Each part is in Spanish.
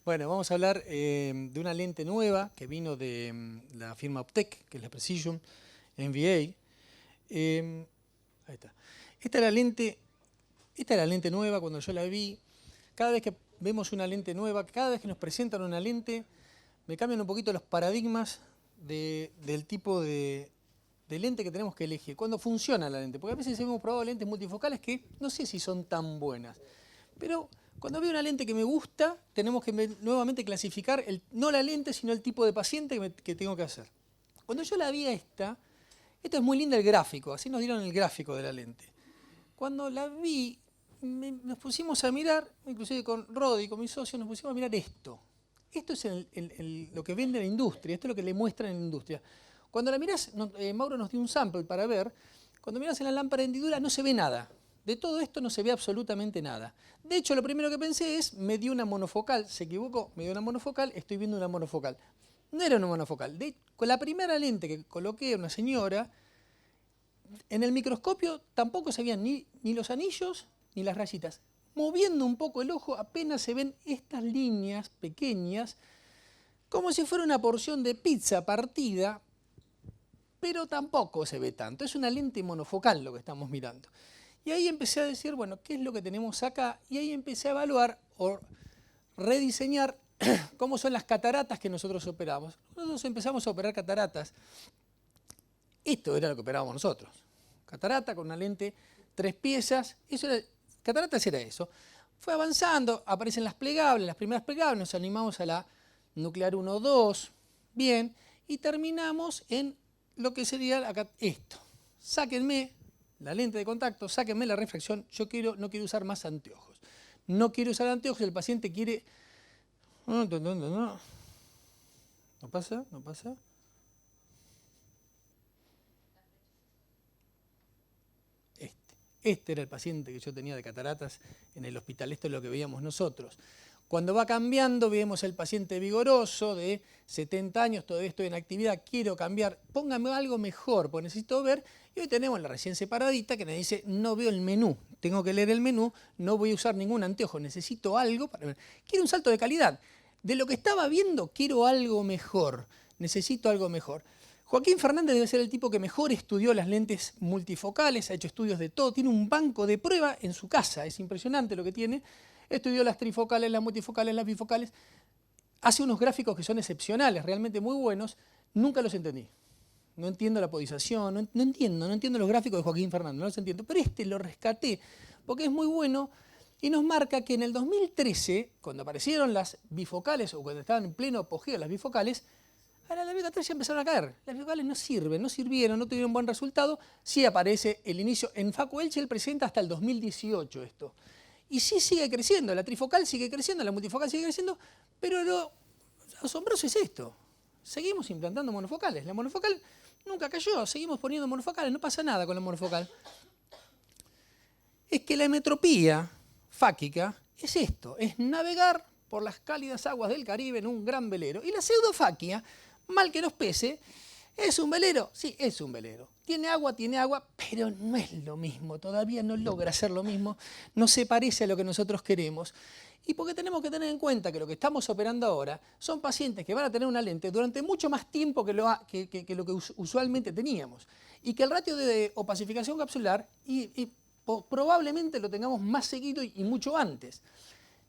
Bueno, vamos a hablar de una lente nueva que vino de la firma Optec, que es la Precision NVA. Ahí está. Esta es la lente nueva. Cuando yo la vi, cada vez que vemos una lente nueva, cada vez que nos presentan una lente, me cambian un poquito los paradigmas del tipo de lente que tenemos que elegir. Cuando funciona la lente, porque a veces hemos probado lentes multifocales que no sé si son tan buenas, pero cuando veo una lente que me gusta, tenemos que nuevamente clasificar, no la lente, sino el tipo de paciente que tengo que hacer. Cuando yo la vi a esta es muy linda el gráfico, así nos dieron el gráfico de la lente. Cuando la vi, nos pusimos a mirar, inclusive con Rodi, con mi socio, nos pusimos a mirar esto. Esto es lo que vende la industria, esto es lo que le muestran en la industria. Cuando la mirás, Mauro nos dio un sample para ver, cuando mirás en la lámpara de hendidura no se ve nada. De todo esto no se ve absolutamente nada. De hecho, lo primero que pensé es, me dio una monofocal, se equivocó, me dio una monofocal, estoy viendo una monofocal. No era una monofocal. Con la primera lente que coloqué a una señora, en el microscopio tampoco se veían ni los anillos ni las rayitas. Moviendo un poco el ojo apenas se ven estas líneas pequeñas, como si fuera una porción de pizza partida, pero tampoco se ve tanto. Es una lente monofocal lo que estamos mirando. Y ahí empecé a decir, bueno, ¿qué es lo que tenemos acá? Y ahí empecé a evaluar o rediseñar cómo son las cataratas que nosotros operamos. Nosotros empezamos a operar cataratas. Esto era lo que operábamos nosotros. Catarata con una lente, 3 piezas. Cataratas era eso. Fue avanzando, aparecen las plegables, las primeras plegables, nos animamos a la nuclear 1-2, bien, y terminamos en lo que sería acá, esto. Sáquenme la lente de contacto, sáquenme la refracción, no quiero usar más anteojos. No quiero usar anteojos, el paciente quiere... No pasa, no pasa. Este era el paciente que yo tenía de cataratas en el hospital, esto es lo que veíamos nosotros. Cuando va cambiando, vemos el paciente vigoroso de 70 años, todavía estoy en actividad, quiero cambiar, póngame algo mejor, porque necesito ver. Y hoy tenemos la recién separadita que nos dice, no veo el menú, tengo que leer el menú, no voy a usar ningún anteojo, necesito algo para ver. Quiero un salto de calidad. De lo que estaba viendo, quiero algo mejor, necesito algo mejor. Joaquín Fernández debe ser el tipo que mejor estudió las lentes multifocales, ha hecho estudios de todo, tiene un banco de prueba en su casa, es impresionante lo que tiene. Estudió las trifocales, las multifocales, las bifocales, hace unos gráficos que son excepcionales, realmente muy buenos, nunca los entendí. No entiendo la podización, no entiendo los gráficos de Joaquín Fernández, no los entiendo, pero este lo rescaté porque es muy bueno y nos marca que en el 2013, cuando aparecieron las bifocales o cuando estaban en pleno apogeo las bifocales, ahora las bifocales ya empezaron a caer. Las bifocales no sirven, no sirvieron, no tuvieron buen resultado. Sí aparece el inicio. En Facu Elche él presenta hasta el 2018 esto. Y sí sigue creciendo, la trifocal sigue creciendo, la multifocal sigue creciendo, pero lo asombroso es esto. Seguimos implantando monofocales. La monofocal nunca cayó, seguimos poniendo monofocales, no pasa nada con la monofocal. Es que la hemetropía fáquica es esto, es navegar por las cálidas aguas del Caribe en un gran velero. Y la pseudofaquia, mal que nos pese, ¿es un velero? Sí, es un velero. Tiene agua, pero no es lo mismo. Todavía no logra ser lo mismo. No se parece a lo que nosotros queremos. Y porque tenemos que tener en cuenta que lo que estamos operando ahora son pacientes que van a tener una lente durante mucho más tiempo que lo que usualmente teníamos. Y que el ratio de opacificación capsular probablemente lo tengamos más seguido y mucho antes.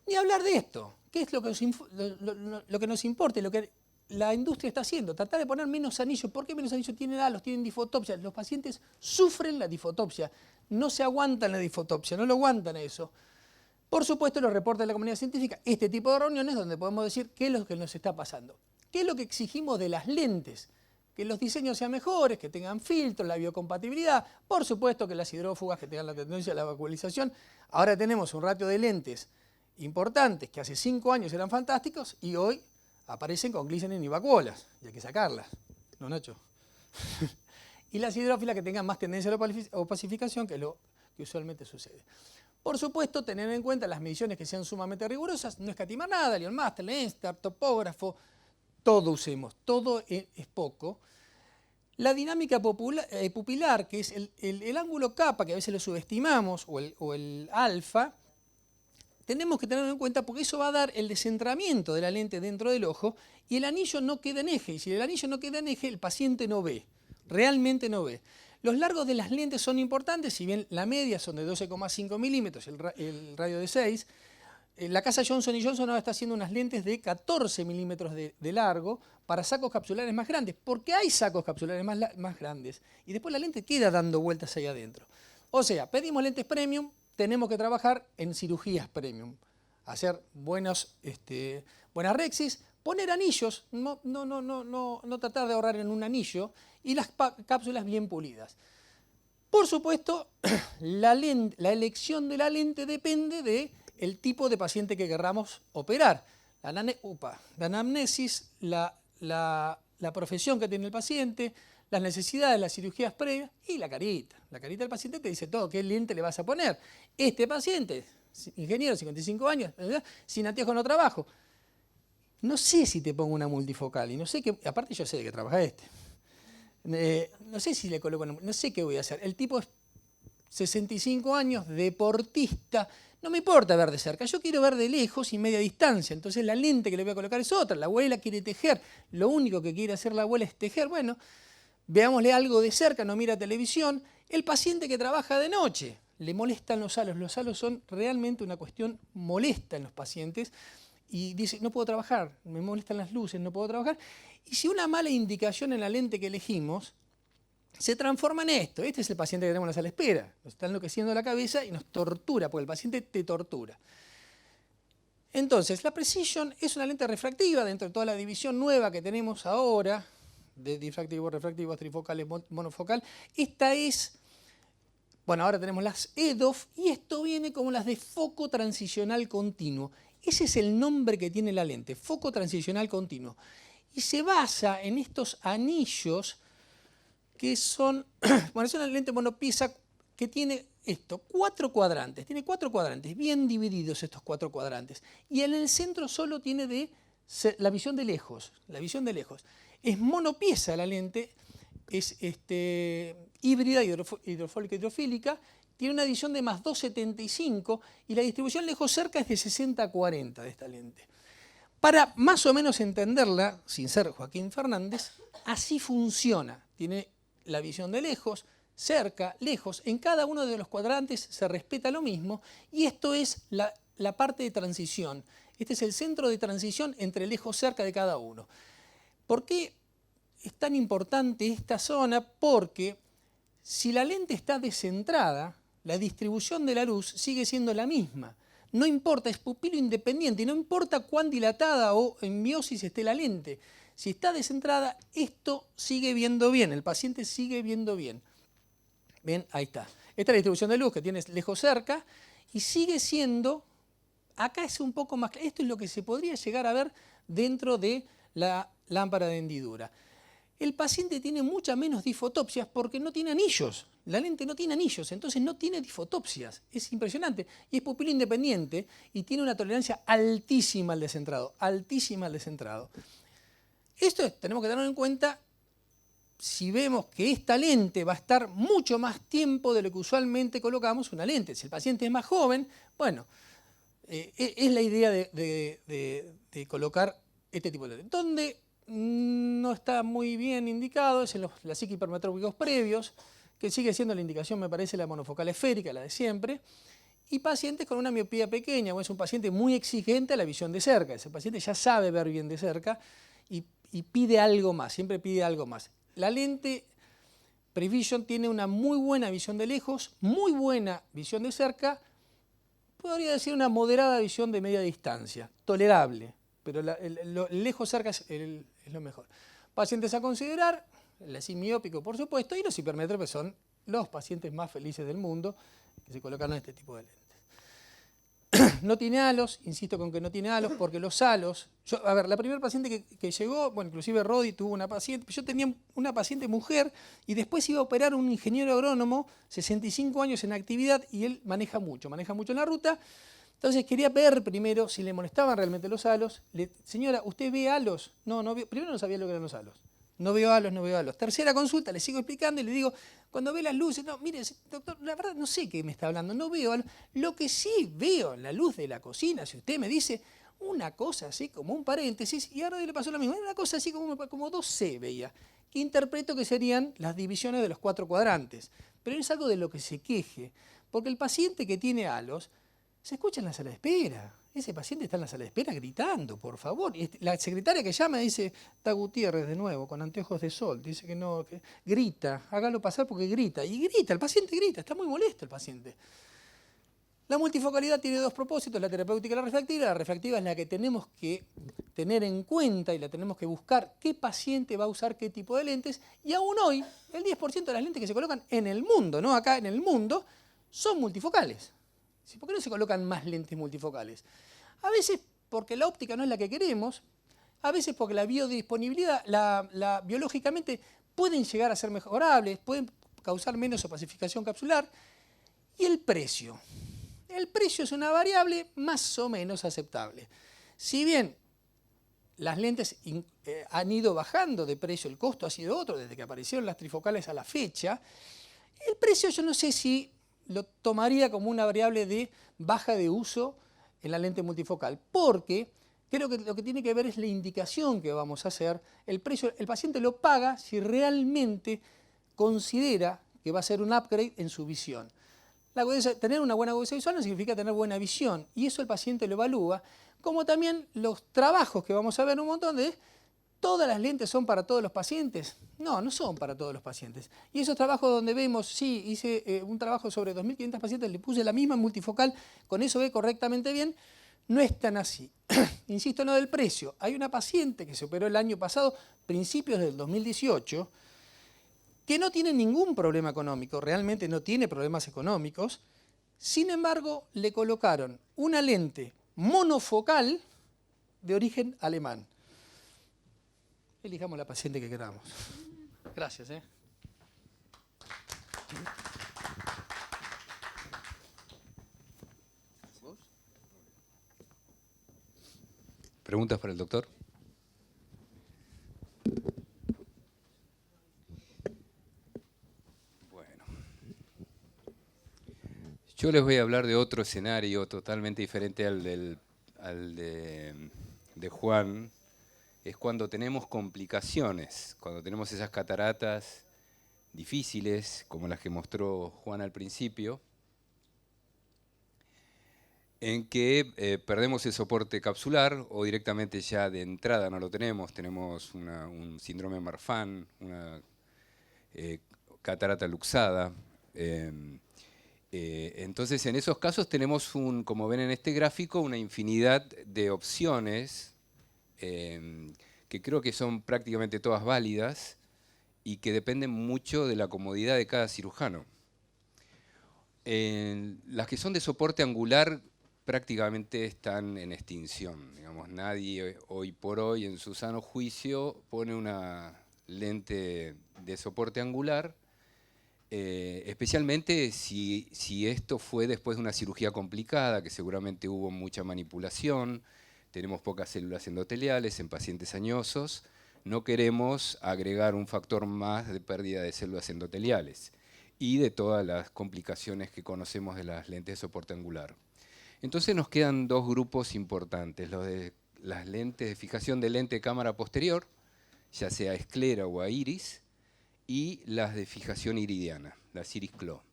Ni hablar de esto, que es lo que nos importa, lo que la industria está haciendo, tratar de poner menos anillos. ¿Por qué menos anillos? Tienen halos, tienen difotopsia. Los pacientes sufren la difotopsia, no se aguantan la difotopsia, no lo aguantan eso. Por supuesto, los reportes de la comunidad científica, este tipo de reuniones donde podemos decir qué es lo que nos está pasando. ¿Qué es lo que exigimos de las lentes? Que los diseños sean mejores, que tengan filtros, la biocompatibilidad, por supuesto que las hidrófugas que tengan la tendencia a la vacuolización. Ahora tenemos un ratio de lentes importantes que hace 5 años eran fantásticos y hoy aparecen con glicenin y vacuolas, y hay que sacarlas, ¿no, Nacho? Y las hidrófilas que tengan más tendencia a la opacificación, que es lo que usualmente sucede. Por supuesto, tener en cuenta las mediciones que sean sumamente rigurosas, no escatimar nada, Leon Master, Lenstar, topógrafo, todo usemos, todo es poco. La dinámica pupilar, que es el ángulo capa, que a veces lo subestimamos, o el alfa, tenemos que tenerlo en cuenta porque eso va a dar el descentramiento de la lente dentro del ojo y el anillo no queda en eje. Y si el anillo no queda en eje, el paciente no ve, realmente no ve. Los largos de las lentes son importantes, si bien la media son de 12,5 milímetros, el radio de 6. La casa Johnson & Johnson ahora está haciendo unas lentes de 14 milímetros de largo para sacos capsulares más grandes, porque hay sacos capsulares más grandes y después la lente queda dando vueltas ahí adentro. O sea, pedimos lentes premium, tenemos que trabajar en cirugías premium, hacer buenas rexis, poner anillos, no tratar de ahorrar en un anillo y las cápsulas bien pulidas. Por supuesto, la elección de la lente depende del tipo de paciente que querramos operar. La anamnesis, la profesión que tiene el paciente, las necesidades, las cirugías previas y la carita. La carita del paciente te dice todo, qué lente le vas a poner. Este paciente, ingeniero, 55 años, sin anteojos no trabajo. No sé si te pongo una multifocal y no sé qué, aparte yo sé de qué trabaja este. No sé si le coloco, no sé qué voy a hacer. El tipo es 65 años, deportista, no me importa ver de cerca, yo quiero ver de lejos y media distancia, entonces la lente que le voy a colocar es otra. La abuela quiere tejer, lo único que quiere hacer la abuela es tejer, bueno, veámosle algo de cerca, no mira televisión. El paciente que trabaja de noche, le molestan los halos son realmente una cuestión molesta en los pacientes y dice, no puedo trabajar, me molestan las luces, no puedo trabajar. Y si una mala indicación en la lente que elegimos se transforma en esto, este es el paciente que tenemos en la sala de espera, nos está enloqueciendo la cabeza y nos tortura, porque el paciente te tortura. Entonces, la Precision es una lente refractiva dentro de toda la división nueva que tenemos ahora, de difractivo, refractivo, trifocales, monofocal. Esta es, bueno, ahora tenemos las EDOF y esto viene como las de foco transicional continuo. Ese es el nombre que tiene la lente, foco transicional continuo. Y se basa en estos anillos que son, bueno, es una lente monopieza que tiene esto, 4 cuadrantes, tiene 4 cuadrantes, bien divididos estos 4 cuadrantes. Y en el centro solo tiene la visión de lejos, Es monopieza la lente, es híbrida, hidrofólica, hidrofílica, tiene una adición de más 2,75 y la distribución lejos-cerca es de 60-40 de esta lente. Para más o menos entenderla, sin ser Joaquín Fernández, así funciona. Tiene la visión de lejos, cerca, lejos. En cada uno de los cuadrantes se respeta lo mismo y esto es la parte de transición. Este es el centro de transición entre lejos, cerca de cada uno. ¿Por qué es tan importante esta zona? Porque si la lente está descentrada, la distribución de la luz sigue siendo la misma. No importa, es pupilo independiente y no importa cuán dilatada o en miosis esté la lente. Si está descentrada, esto sigue viendo bien, el paciente sigue viendo bien. Bien, ahí está. Esta es la distribución de luz que tienes lejos cerca y sigue siendo, acá es un poco más, esto es lo que se podría llegar a ver dentro de la lámpara de hendidura. El paciente tiene muchas menos difotopsias porque no tiene anillos. La lente no tiene anillos, entonces no tiene difotopsias. Es impresionante. Y es pupilo independiente y tiene una tolerancia altísima al descentrado. Altísima al descentrado. Esto tenemos que tenerlo en cuenta si vemos que esta lente va a estar mucho más tiempo de lo que usualmente colocamos una lente. Si el paciente es más joven, bueno, es la idea de colocar este tipo de lente. Donde no está muy bien indicado es en las hipermetrópicos previos, que sigue siendo la indicación, me parece, la monofocal esférica, la de siempre, y pacientes con una miopía pequeña, o es un paciente muy exigente a la visión de cerca. Ese paciente ya sabe ver bien de cerca y pide algo más, siempre pide algo más. La lente Prevision tiene una muy buena visión de lejos, muy buena visión de cerca, podría decir una moderada visión de media distancia, tolerable, pero el lejos cerca es lo mejor. Pacientes a considerar, el asimiópico por supuesto, y los hipermetrópicos son los pacientes más felices del mundo que se colocan este tipo de lentes. No tiene halos, insisto con que no tiene halos, porque los halos... a ver, la primera paciente que llegó, bueno, inclusive Rodi tuvo una paciente, yo tenía una paciente mujer y después iba a operar un ingeniero agrónomo, 65 años en actividad, y él maneja mucho en la ruta. Entonces quería ver primero si le molestaban realmente los halos. Señora, ¿usted ve halos? No, primero no sabía lo que eran los halos. No veo halos, no veo halos. Tercera consulta, le sigo explicando y le digo, cuando ve las luces, no, mire, doctor, la verdad no sé qué me está hablando, no veo halos. Lo que sí veo en la luz de la cocina, si usted me dice una cosa así como un paréntesis, y ahora le pasó lo mismo, una cosa así como 2C veía, que interpreto que serían las divisiones de los 4 cuadrantes. Pero es algo de lo que se queje, porque el paciente que tiene halos se escucha en la sala de espera. Ese paciente está en la sala de espera gritando, por favor. Y la secretaria que llama dice, está Gutiérrez de nuevo, con anteojos de sol. Dice que no, que grita, hágalo pasar porque grita. Y grita, el paciente grita, está muy molesto el paciente. La multifocalidad tiene 2 propósitos, la terapéutica y la refractiva. La refractiva es la que tenemos que tener en cuenta y la tenemos que buscar qué paciente va a usar qué tipo de lentes. Y aún hoy, el 10% de las lentes que se colocan en el mundo, no acá en el mundo, son multifocales. ¿Por qué no se colocan más lentes multifocales? A veces porque la óptica no es la que queremos, a veces porque la biodisponibilidad, biológicamente pueden llegar a ser mejorables, pueden causar menos opacificación capsular. Y el precio. El precio es una variable más o menos aceptable. Si bien las lentes han ido bajando de precio, el costo ha sido otro desde que aparecieron las trifocales a la fecha, el precio yo no sé si lo tomaría como una variable de baja de uso en la lente multifocal, porque creo que lo que tiene que ver es la indicación que vamos a hacer. El precio, el paciente lo paga si realmente considera que va a ser un upgrade en su visión. Tener una buena agudeza visual no significa tener buena visión, y eso el paciente lo evalúa, como también los trabajos que vamos a ver un montón de ¿todas las lentes son para todos los pacientes? No, no son para todos los pacientes. Y esos trabajos donde vemos, sí, hice un trabajo sobre 2.500 pacientes, le puse la misma multifocal, con eso ve correctamente bien, no es tan así. Insisto en lo del precio. Hay una paciente que se operó el año pasado, principios del 2018, que no tiene ningún problema económico, realmente no tiene problemas económicos, sin embargo, le colocaron una lente monofocal de origen alemán. Elijamos la paciente que queramos. Gracias. ¿Preguntas para el doctor? Bueno. Yo les voy a hablar de otro escenario totalmente diferente al de Juan. Es cuando tenemos complicaciones, cuando tenemos esas cataratas difíciles, como las que mostró Juan al principio, en que perdemos el soporte capsular o directamente ya de entrada no lo tenemos. Tenemos un síndrome Marfan, una catarata luxada. Entonces, en esos casos tenemos, como ven en este gráfico, una infinidad de opciones que creo que son prácticamente todas válidas y que dependen mucho de la comodidad de cada cirujano. Las que son de soporte angular prácticamente están en extinción. Digamos, nadie hoy por hoy en su sano juicio pone una lente de soporte angular, especialmente si esto fue después de una cirugía complicada, que seguramente hubo mucha manipulación, tenemos pocas células endoteliales en pacientes añosos, no queremos agregar un factor más de pérdida de células endoteliales y de todas las complicaciones que conocemos de las lentes de soporte angular. Entonces nos quedan 2 grupos importantes, los de las lentes de fijación de lente de cámara posterior, ya sea a esclera o a iris, y las de fijación iridiana, las iris CLO.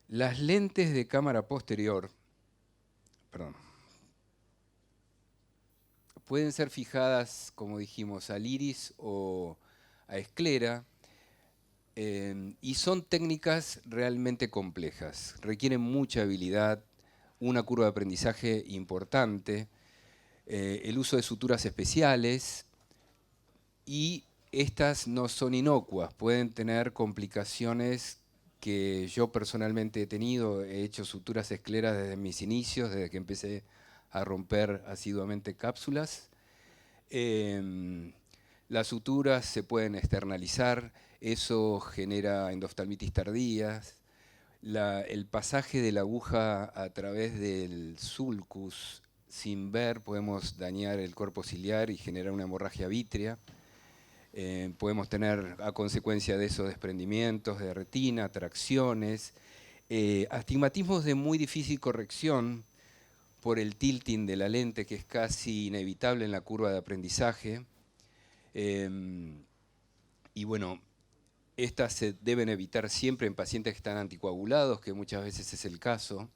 Las lentes de cámara posterior, pueden ser fijadas, como dijimos, al iris o a esclera, y son técnicas realmente complejas, requieren mucha habilidad, una curva de aprendizaje importante, el uso de suturas especiales, y estas no son inocuas, pueden tener complicaciones que yo personalmente he tenido. He hecho suturas escleras desde mis inicios, desde que empecé a romper asiduamente cápsulas. Las suturas se pueden externalizar, eso genera endoftalmitis tardías. El pasaje de la aguja a través del sulcus sin ver, podemos dañar el cuerpo ciliar y generar una hemorragia vítrea. Podemos tener a consecuencia de eso desprendimientos de retina, tracciones, astigmatismos de muy difícil corrección por el tilting de la lente, que es casi inevitable en la curva de aprendizaje. Y bueno, estas se deben evitar siempre en pacientes que están anticoagulados, que muchas veces es el caso.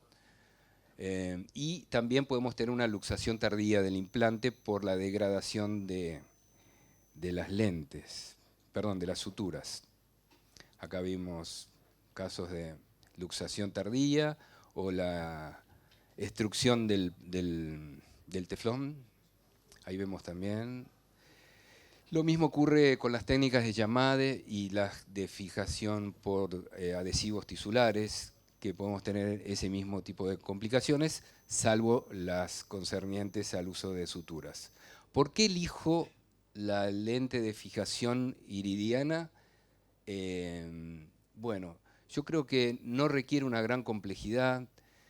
Y también podemos tener una luxación tardía del implante por la degradación de las lentes, perdón, de las suturas. Acá vimos casos de luxación tardía o la extrusión del teflón. Ahí vemos también. Lo mismo ocurre con las técnicas de llamade y las de fijación por adhesivos tisulares, que podemos tener ese mismo tipo de complicaciones, salvo las concernientes al uso de suturas. ¿Por qué elijo la lente de fijación iridiana? Bueno, yo creo que no requiere una gran complejidad,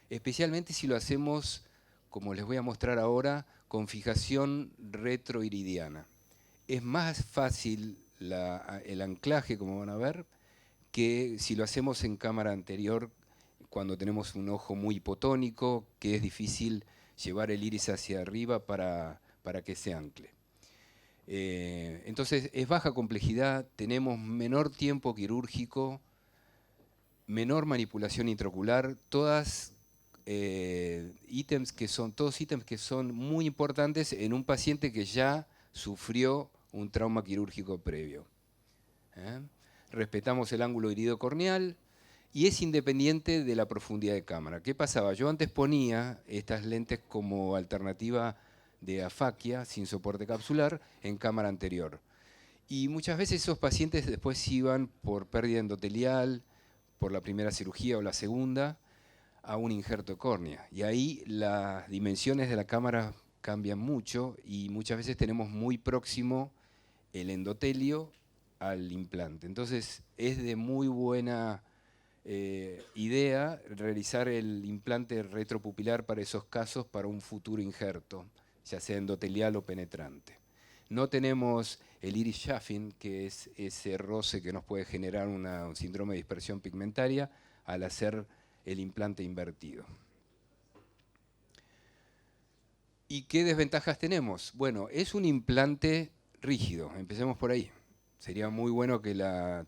especialmente si lo hacemos, como les voy a mostrar ahora, con fijación retroiridiana. Es más fácil el anclaje, como van a ver, que si lo hacemos en cámara anterior, cuando tenemos un ojo muy hipotónico, que es difícil llevar el iris hacia arriba para que se ancle. Entonces es baja complejidad, tenemos menor tiempo quirúrgico, menor manipulación intraocular, todos ítems que son muy importantes en un paciente que ya sufrió un trauma quirúrgico previo. Respetamos el ángulo iridocorneal y es independiente de la profundidad de cámara. ¿Qué pasaba? Yo antes ponía estas lentes como alternativa de afaquia sin soporte capsular en cámara anterior. Y muchas veces esos pacientes después iban por pérdida endotelial, por la primera cirugía o la segunda, a un injerto de córnea. Y ahí las dimensiones de la cámara cambian mucho y muchas veces tenemos muy próximo el endotelio al implante. Entonces es de muy buena idea realizar el implante retropupilar para esos casos para un futuro injerto, ya sea endotelial o penetrante. No tenemos el iris chafing, que es ese roce que nos puede generar un síndrome de dispersión pigmentaria al hacer el implante invertido. ¿Y qué desventajas tenemos? Bueno, es un implante rígido, empecemos por ahí. Sería muy bueno que la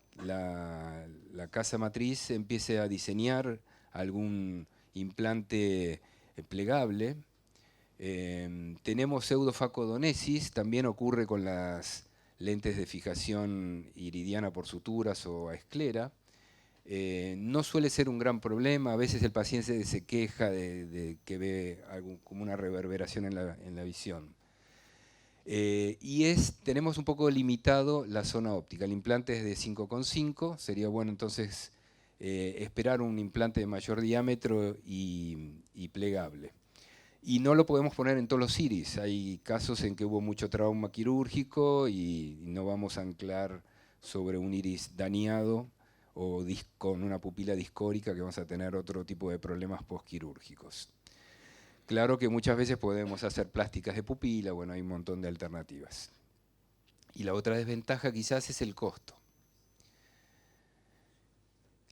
casa matriz empiece a diseñar algún implante plegable. Tenemos pseudofacodonesis, también ocurre con las lentes de fijación iridiana por suturas o a esclera. No suele ser un gran problema, a veces el paciente se queja de que ve como una reverberación en la visión. Tenemos un poco limitado la zona óptica. El implante es de 5,5, sería bueno entonces esperar un implante de mayor diámetro y plegable. Y no lo podemos poner en todos los iris. Hay casos en que hubo mucho trauma quirúrgico y no vamos a anclar sobre un iris dañado o con una pupila discórica, que vamos a tener otro tipo de problemas postquirúrgicos. Claro que muchas veces podemos hacer plásticas de pupila, bueno, hay un montón de alternativas. Y la otra desventaja quizás es el costo.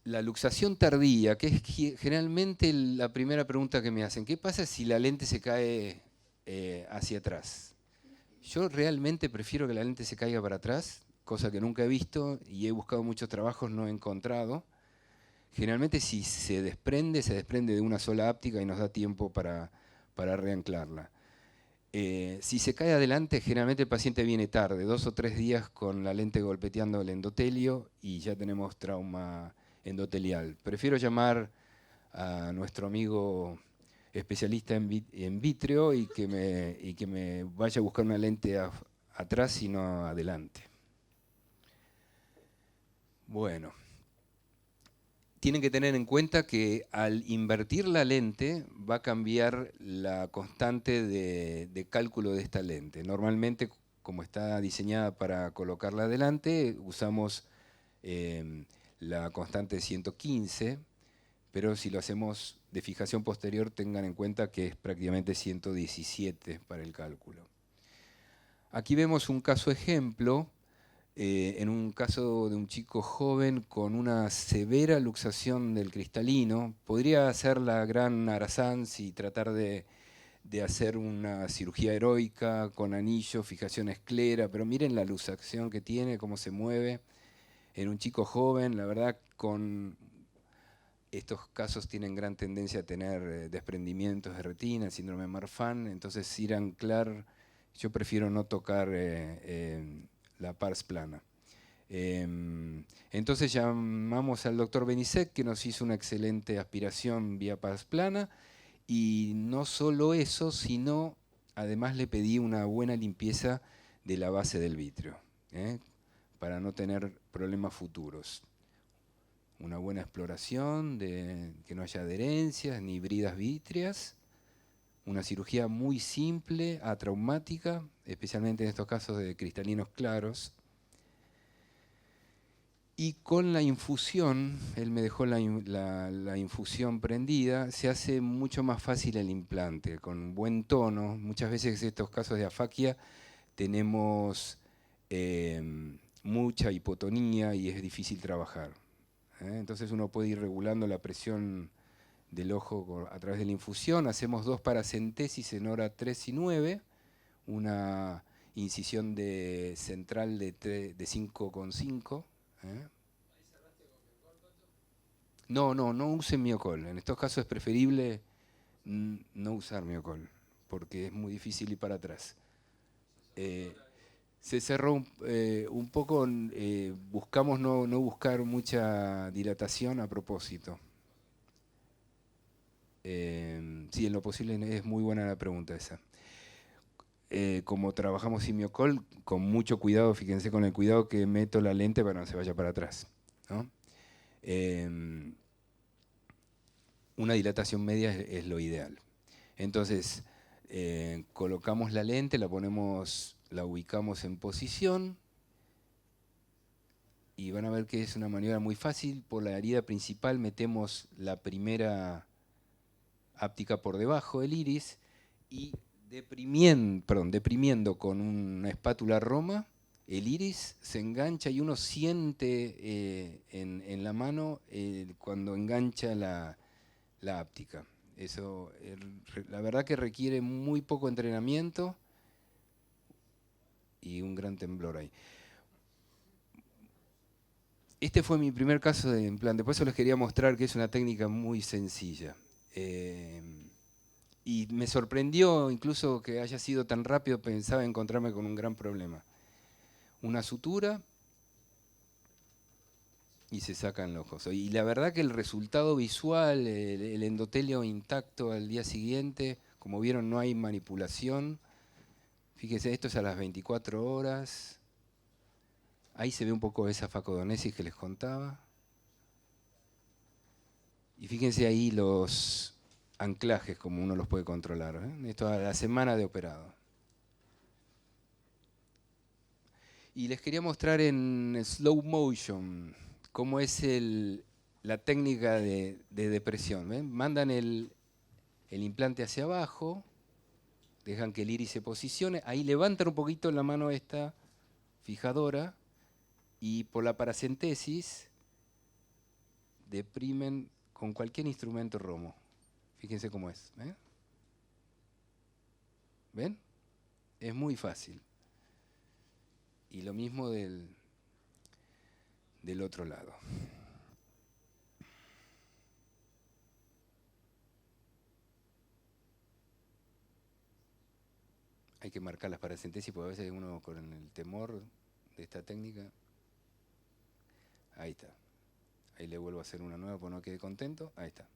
La luxación tardía, que es generalmente la primera pregunta que me hacen, ¿qué pasa si la lente se cae hacia atrás? Yo realmente prefiero que la lente se caiga para atrás, cosa que nunca he visto y he buscado muchos trabajos, no he encontrado. Generalmente si se desprende de una sola áptica y nos da tiempo para reanclarla. Si se cae adelante, generalmente el paciente viene tarde, 2 o 3 días con la lente golpeteando el endotelio y ya tenemos trauma endotelial. Prefiero llamar a nuestro amigo especialista en vítreo y que me vaya a buscar una lente atrás y no adelante. Bueno, tienen que tener en cuenta que al invertir la lente va a cambiar la constante de cálculo de esta lente. Normalmente, como está diseñada para colocarla adelante, usamos la constante de 115, pero si lo hacemos de fijación posterior tengan en cuenta que es prácticamente 117 para el cálculo. Aquí vemos un caso ejemplo, en un caso de un chico joven con una severa luxación del cristalino. Podría hacer la gran Arasanz y tratar de hacer una cirugía heroica con anillo, fijación esclera, pero miren la luxación que tiene, cómo se mueve en un chico joven. La verdad, con estos casos tienen gran tendencia a tener desprendimientos de retina, síndrome de Marfan, entonces ir a anclar, yo prefiero no tocar la pars plana. Entonces llamamos al doctor Benisek, que nos hizo una excelente aspiración vía pars plana, y no solo eso, sino además le pedí una buena limpieza de la base del vitrio, para no tener problemas futuros. Una buena exploración, de que no haya adherencias ni bridas vítreas. Una cirugía muy simple, atraumática, especialmente en estos casos de cristalinos claros. Y con la infusión, él me dejó la infusión prendida, se hace mucho más fácil el implante, con buen tono. Muchas veces en estos casos de afaquia tenemos mucha hipotonía y es difícil trabajar. Entonces uno puede ir regulando la presión del ojo a través de la infusión. Hacemos 2 paracentesis en hora 3 y 9, una incisión central de 5,5. No usen miocol. En estos casos es preferible no usar miocol, porque es muy difícil ir para atrás. Se cerró un poco, buscamos no buscar mucha dilatación a propósito. Sí, en lo posible es muy buena la pregunta esa. Como trabajamos sin miocol, con mucho cuidado, fíjense con el cuidado que meto la lente para que no se vaya para atrás, ¿no? Una dilatación media es lo ideal. Entonces, colocamos la lente, la ubicamos en posición y van a ver que es una maniobra muy fácil. Por la herida principal metemos la primera áptica por debajo del iris y deprimiendo con una espátula Roma, el iris se engancha y uno siente en la mano cuando engancha la áptica. Eso, la verdad que requiere muy poco entrenamiento y un gran temblor ahí. Este fue mi primer caso de implante, por eso les quería mostrar que es una técnica muy sencilla. Y me sorprendió incluso que haya sido tan rápido, pensaba encontrarme con un gran problema. Una sutura y se sacan los ojos. Y la verdad que el resultado visual, el endotelio intacto al día siguiente, como vieron no hay manipulación. Fíjense, esto es a las 24 horas. Ahí se ve un poco esa facodonesis que les contaba. Y fíjense ahí los anclajes, como uno los puede controlar. Esto a la semana de operado. Y les quería mostrar en slow motion cómo es la técnica de depresión. ¿Ven? Mandan el implante hacia abajo, dejan que el iris se posicione, ahí levantan un poquito la mano esta fijadora y por la paracentesis deprimen con cualquier instrumento Romo. Fíjense cómo es. ¿Ven? Es muy fácil. Y lo mismo del otro lado. Hay que marcar las paracentesis porque a veces uno con el temor de esta técnica. Ahí está. Ahí le vuelvo a hacer una nueva porque no quede contento. Ahí está.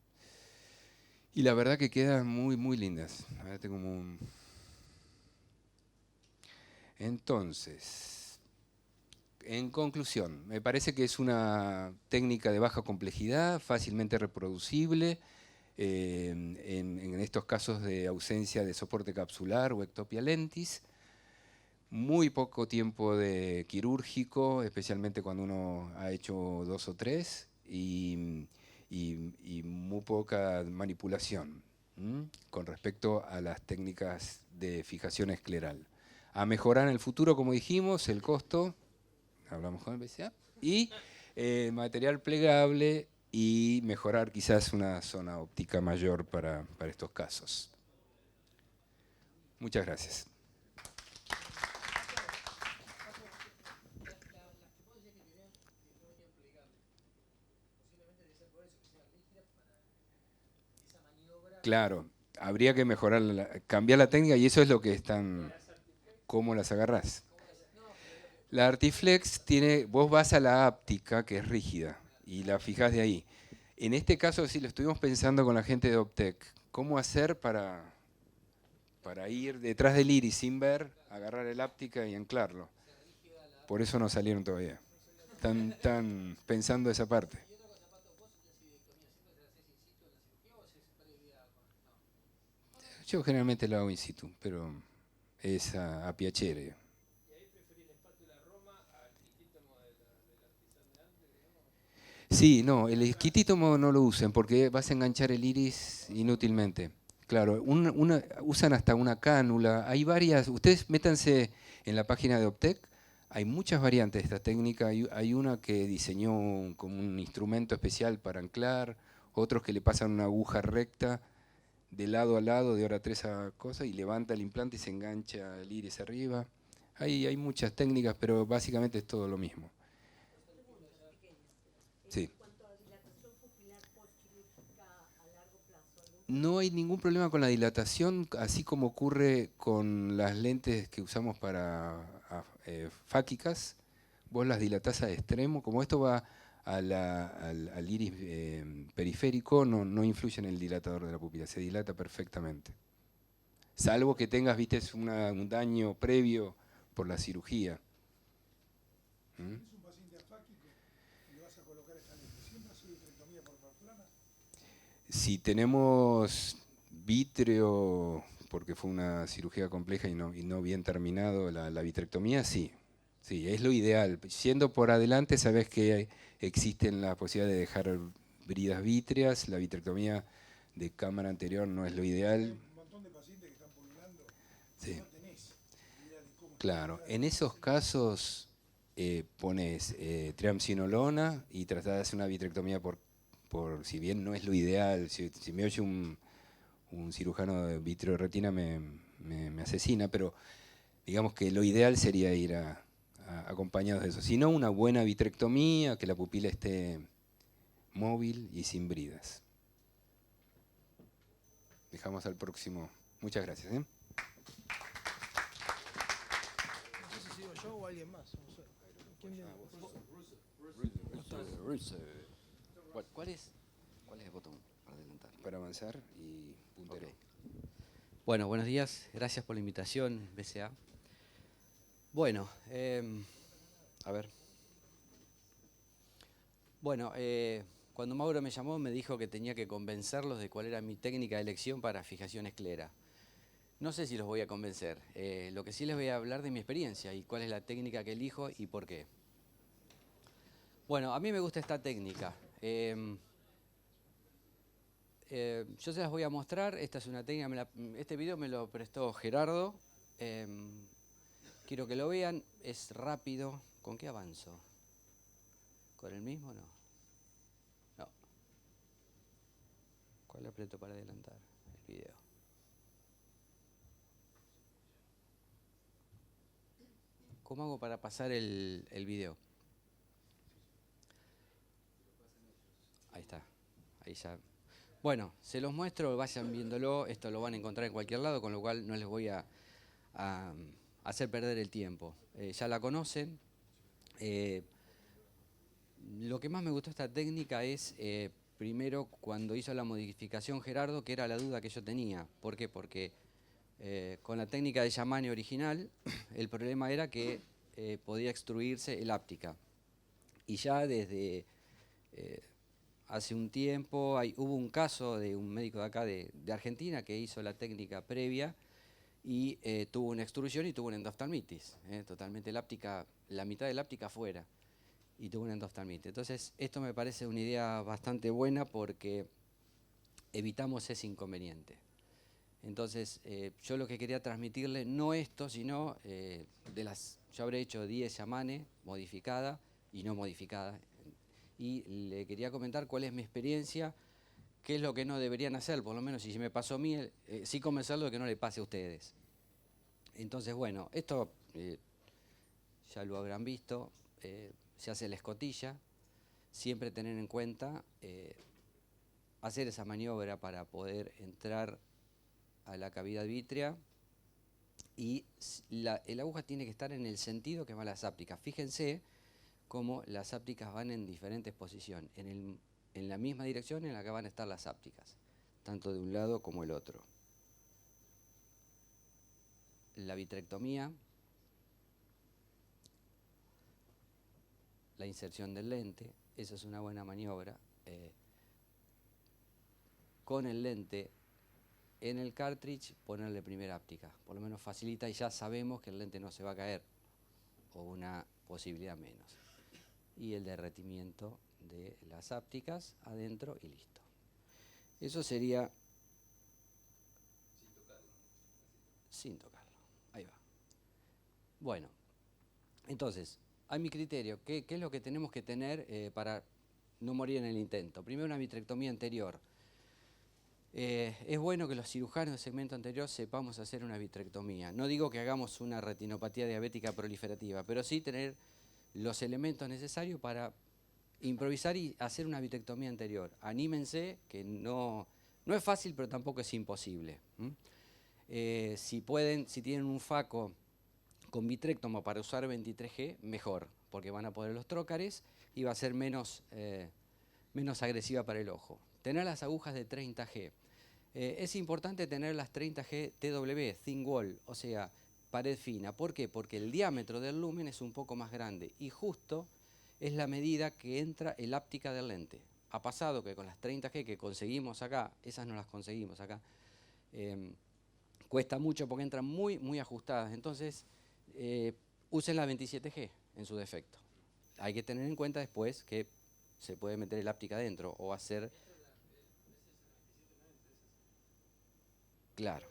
Y la verdad que quedan muy, muy lindas. Ahora tengo como un... Entonces, en conclusión, me parece que es una técnica de baja complejidad, fácilmente reproducible, en estos casos de ausencia de soporte capsular o ectopia lentis. Muy poco tiempo de quirúrgico, especialmente cuando uno ha hecho 2 o 3, y y muy poca manipulación con respecto a las técnicas de fijación escleral. A mejorar en el futuro, como dijimos, el costo, hablamos con el BCA, y material plegable y mejorar quizás una zona óptica mayor para estos casos. Muchas gracias. Claro, habría que mejorar, cambiar la técnica y eso es lo que están, cómo las agarrás. La Artiflex tiene, vos vas a la áptica, que es rígida, y la fijás de ahí. En este caso sí lo estuvimos pensando con la gente de Optec. ¿Cómo hacer para ir detrás del iris sin ver, agarrar el áptica y anclarlo? Por eso no salieron todavía. Están pensando esa parte. Yo generalmente lo hago in situ, pero es a piacere. Sí, no, el esquitítomo no lo usen porque vas a enganchar el iris inútilmente. Claro, usan hasta una cánula. Hay varias, ustedes métanse en la página de Optec, hay muchas variantes de esta técnica. Hay una que diseñó como un instrumento especial para anclar, otros que le pasan una aguja recta de lado a lado, de hora 3 a cosa, y levanta el implante y se engancha el iris arriba. Hay muchas técnicas, pero básicamente es todo lo mismo. Sí. No hay ningún problema con la dilatación, así como ocurre con las lentes que usamos para fáquicas. Vos las dilatás a extremo, como esto va al iris periférico, no influye en el dilatador de la pupila, se dilata perfectamente. Salvo que tengas, viste, un daño previo por la cirugía. ¿Mm? Si tenemos vítreo, porque fue una cirugía compleja y no bien terminado la vitrectomía, sí. Sí, es lo ideal. Yendo por adelante, sabes que existen la posibilidad de dejar bridas vítreas. La vitrectomía de cámara anterior no es lo ideal. Hay un montón de pacientes que están pululando. Sí. No tenés idea de cómo. Claro, en esos casos pones triamcinolona y tratás de hacer una vitrectomía por si bien no es lo ideal. Si me oye un cirujano de vitreoretina me asesina, pero digamos que lo ideal sería ir acompañados de eso. Si no, una buena vitrectomía, que la pupila esté móvil y sin bridas. Dejamos al próximo. Muchas gracias. No sé si sigo yo o alguien más. No sé. ¿Quién viene? ¿Cuál es el botón para adelantar? Para avanzar y puntero. Okay. Bueno, buenos días. Gracias por la invitación, BCA. Bueno, a ver. Bueno, cuando Mauro me llamó me dijo que tenía que convencerlos de cuál era mi técnica de elección para fijación esclera. No sé si los voy a convencer. Lo que sí les voy a hablar de mi experiencia y cuál es la técnica que elijo y por qué. Bueno, a mí me gusta esta técnica. Yo se las voy a mostrar. Esta es una técnica, este video me lo prestó Gerardo. Quiero que lo vean, es rápido. ¿Con qué avanzo? ¿Con el mismo? No. No. ¿Cuál aprieto para adelantar el video? ¿Cómo hago para pasar el video? Ahí está, ahí ya. Bueno, se los muestro, vayan viéndolo, esto lo van a encontrar en cualquier lado, con lo cual no les voy a hacer perder el tiempo. Ya la conocen. Lo que más me gustó de esta técnica es, primero, cuando hizo la modificación Gerardo, que era la duda que yo tenía. ¿Por qué? Porque con la técnica de Yamane original, el problema era que podía extruirse el áptica. Y ya desde hace un tiempo hubo un caso de un médico de acá de Argentina que hizo la técnica previa y tuvo una extrusión y tuvo una endoftalmitis. Totalmente la mitad de la áptica afuera. y tuvo un endoftalmite. Entonces, esto me parece una idea bastante buena porque evitamos ese inconveniente. Entonces, yo lo que quería transmitirle, no esto, sino yo habré hecho 10 Yamane modificada y no modificada. Y le quería comentar cuál es mi experiencia, qué es lo que no deberían hacer, por lo menos si me pasó a mí, sí convencerlo de que no le pase a ustedes. Entonces, bueno, esto ya lo habrán visto, se hace la escotilla, siempre tener en cuenta hacer esa maniobra para poder entrar a la cavidad vítrea, y la aguja tiene que estar en el sentido que van las ápticas. Fíjense cómo las ápticas van en diferentes posiciones, en la misma dirección en la que van a estar las ápticas, tanto de un lado como el otro. La vitrectomía, la inserción del lente, esa es una buena maniobra. Con el lente en el cartridge, ponerle primera áptica, por lo menos facilita y ya sabemos que el lente no se va a caer, o una posibilidad menos. Y el derretimiento de las ápticas adentro y listo. Eso sería sin tocarlo. Ahí va. Bueno, entonces, a mi criterio, ¿qué es lo que tenemos que tener para no morir en el intento? Primero, una vitrectomía anterior. Es bueno que los cirujanos de segmento anterior sepamos hacer una vitrectomía. No digo que hagamos una retinopatía diabética proliferativa, pero sí tener los elementos necesarios para improvisar y hacer una vitrectomía anterior. Anímense, que no es fácil, pero tampoco es imposible. Si pueden, si tienen un FACO con vitrectomo para usar 23G, mejor, porque van a poner los trócares y va a ser menos agresiva para el ojo. Tener las agujas de 30G. Es importante tener las 30G TW, thin wall, o sea, pared fina. ¿Por qué? Porque el diámetro del lumen es un poco más grande y justo es la medida que entra el áptica del lente. Ha pasado que con las 30G que conseguimos acá, esas no las conseguimos acá, cuesta mucho porque entran muy, muy ajustadas. Entonces, usen la 27G en su defecto. Hay que tener en cuenta después que se puede meter el áptica adentro o hacer... Claro.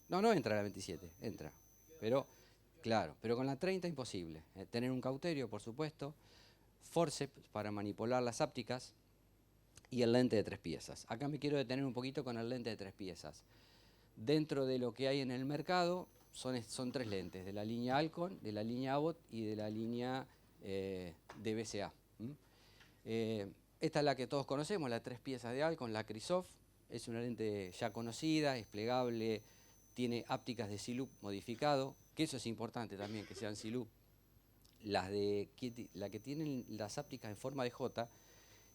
No entra la 27, entra. Pero, claro, pero con la 30 imposible. Tener un cauterio, por supuesto, forceps para manipular las ápticas y el lente de 3 piezas. Acá me quiero detener un poquito con el lente de 3 piezas. Dentro de lo que hay en el mercado son 3 lentes, de la línea Alcon, de la línea Abbott y de la línea de BCA. Esta es la que todos conocemos, la 3 piezas de Alcon, la Crisoft. Es una lente ya conocida, es plegable, tiene ápticas de C-loop modificado, que eso es importante también, que sean C-loop. La que tienen las ápticas en forma de J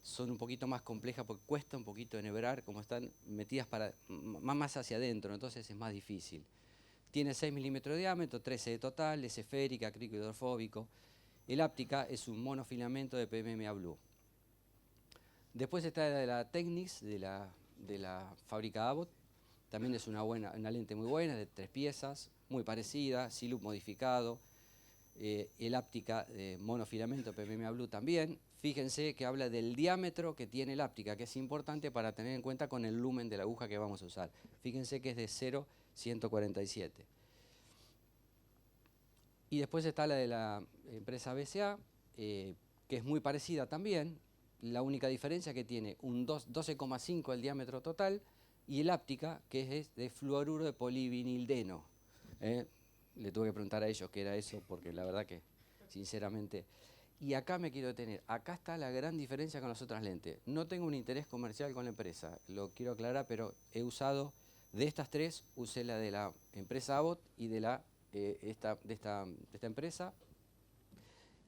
son un poquito más complejas porque cuesta un poquito enhebrar, como están metidas más hacia adentro, entonces es más difícil. Tiene 6 milímetros de diámetro, 13 de total, es esférica, acrílico hidrofóbico. El áptica es un monofilamento de PMMA Blue. Después está de la Technics, de la fábrica Abbott. También es una lente muy buena, de 3 piezas, muy parecida, C-loop modificado. El áptica monofilamento PMMA Blue también. Fíjense que habla del diámetro que tiene el áptica, que es importante para tener en cuenta con el lumen de la aguja que vamos a usar. Fíjense que es de 0,147. Y después está la de la empresa BCA, que es muy parecida también. La única diferencia que tiene un 12,5 el diámetro total y el áptica, que es de fluoruro de polivinildeno. Le tuve que preguntar a ellos qué era eso, porque la verdad que, sinceramente... Y acá me quiero detener. Acá está la gran diferencia con las otras lentes. No tengo un interés comercial con la empresa, lo quiero aclarar, pero he usado, de estas 3, usé la de la empresa Abbott y de esta empresa.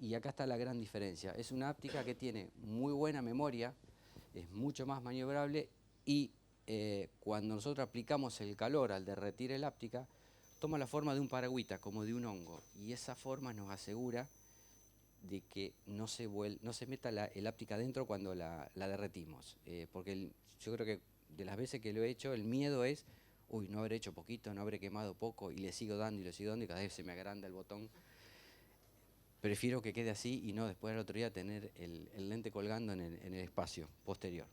Y acá está la gran diferencia. Es una áptica que tiene muy buena memoria, es mucho más maniobrable y cuando nosotros aplicamos el calor al derretir el áptica, toma la forma de un paragüita, como de un hongo. Y esa forma nos asegura de que no se meta el áptica adentro cuando la derretimos. Porque yo creo que de las veces que lo he hecho, el miedo es, uy, no habré hecho poquito, no habré quemado poco, y le sigo dando y cada vez se me agranda el botón. prefiero que quede así y no después al otro día tener el lente colgando en el espacio posterior.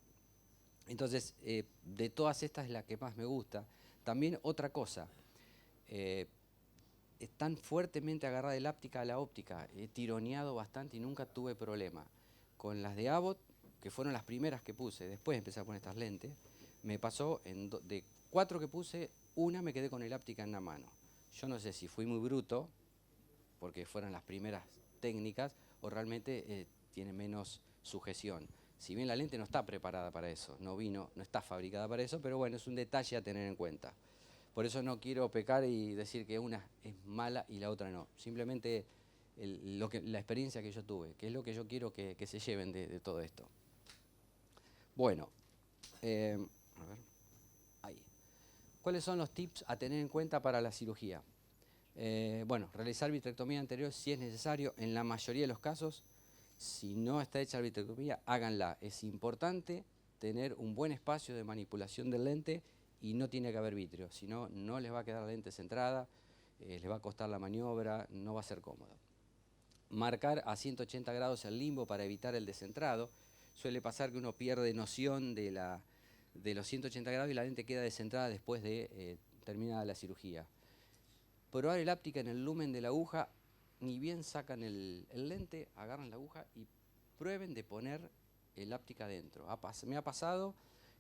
Entonces, de todas estas es la que más me gusta. También otra cosa, es tan fuertemente agarrada el áptica a la óptica, he tironeado bastante y nunca tuve problema. Con las de Abbott, que fueron las primeras que puse, después empecé a poner estas lentes, me pasó, de 4 que puse, una me quedé con el áptica en la mano. Yo no sé si fui muy bruto, porque fueron las primeras técnicas, o realmente tiene menos sujeción. Si bien la lente no está preparada para eso, no está fabricada para eso, pero bueno, es un detalle a tener en cuenta. Por eso no quiero pecar y decir que una es mala y la otra no. Simplemente la experiencia que yo tuve, que es lo que yo quiero que se lleven de todo esto. Bueno, a ver, ahí. ¿Cuáles son los tips a tener en cuenta para la cirugía? Bueno, realizar vitrectomía anterior si es necesario. En la mayoría de los casos, si no está hecha la vitrectomía, háganla. Es importante tener un buen espacio de manipulación del lente y no tiene que haber vitrio, si no, no les va a quedar la lente centrada, les va a costar la maniobra, no va a ser cómodo. Marcar a 180 grados el limbo para evitar el descentrado. Suele pasar que uno pierde noción de los 180 grados y la lente queda descentrada después de terminada la cirugía. Probar el áptica en el lumen de la aguja, ni bien sacan el lente, agarran la aguja y prueben de poner el áptica dentro. Me ha pasado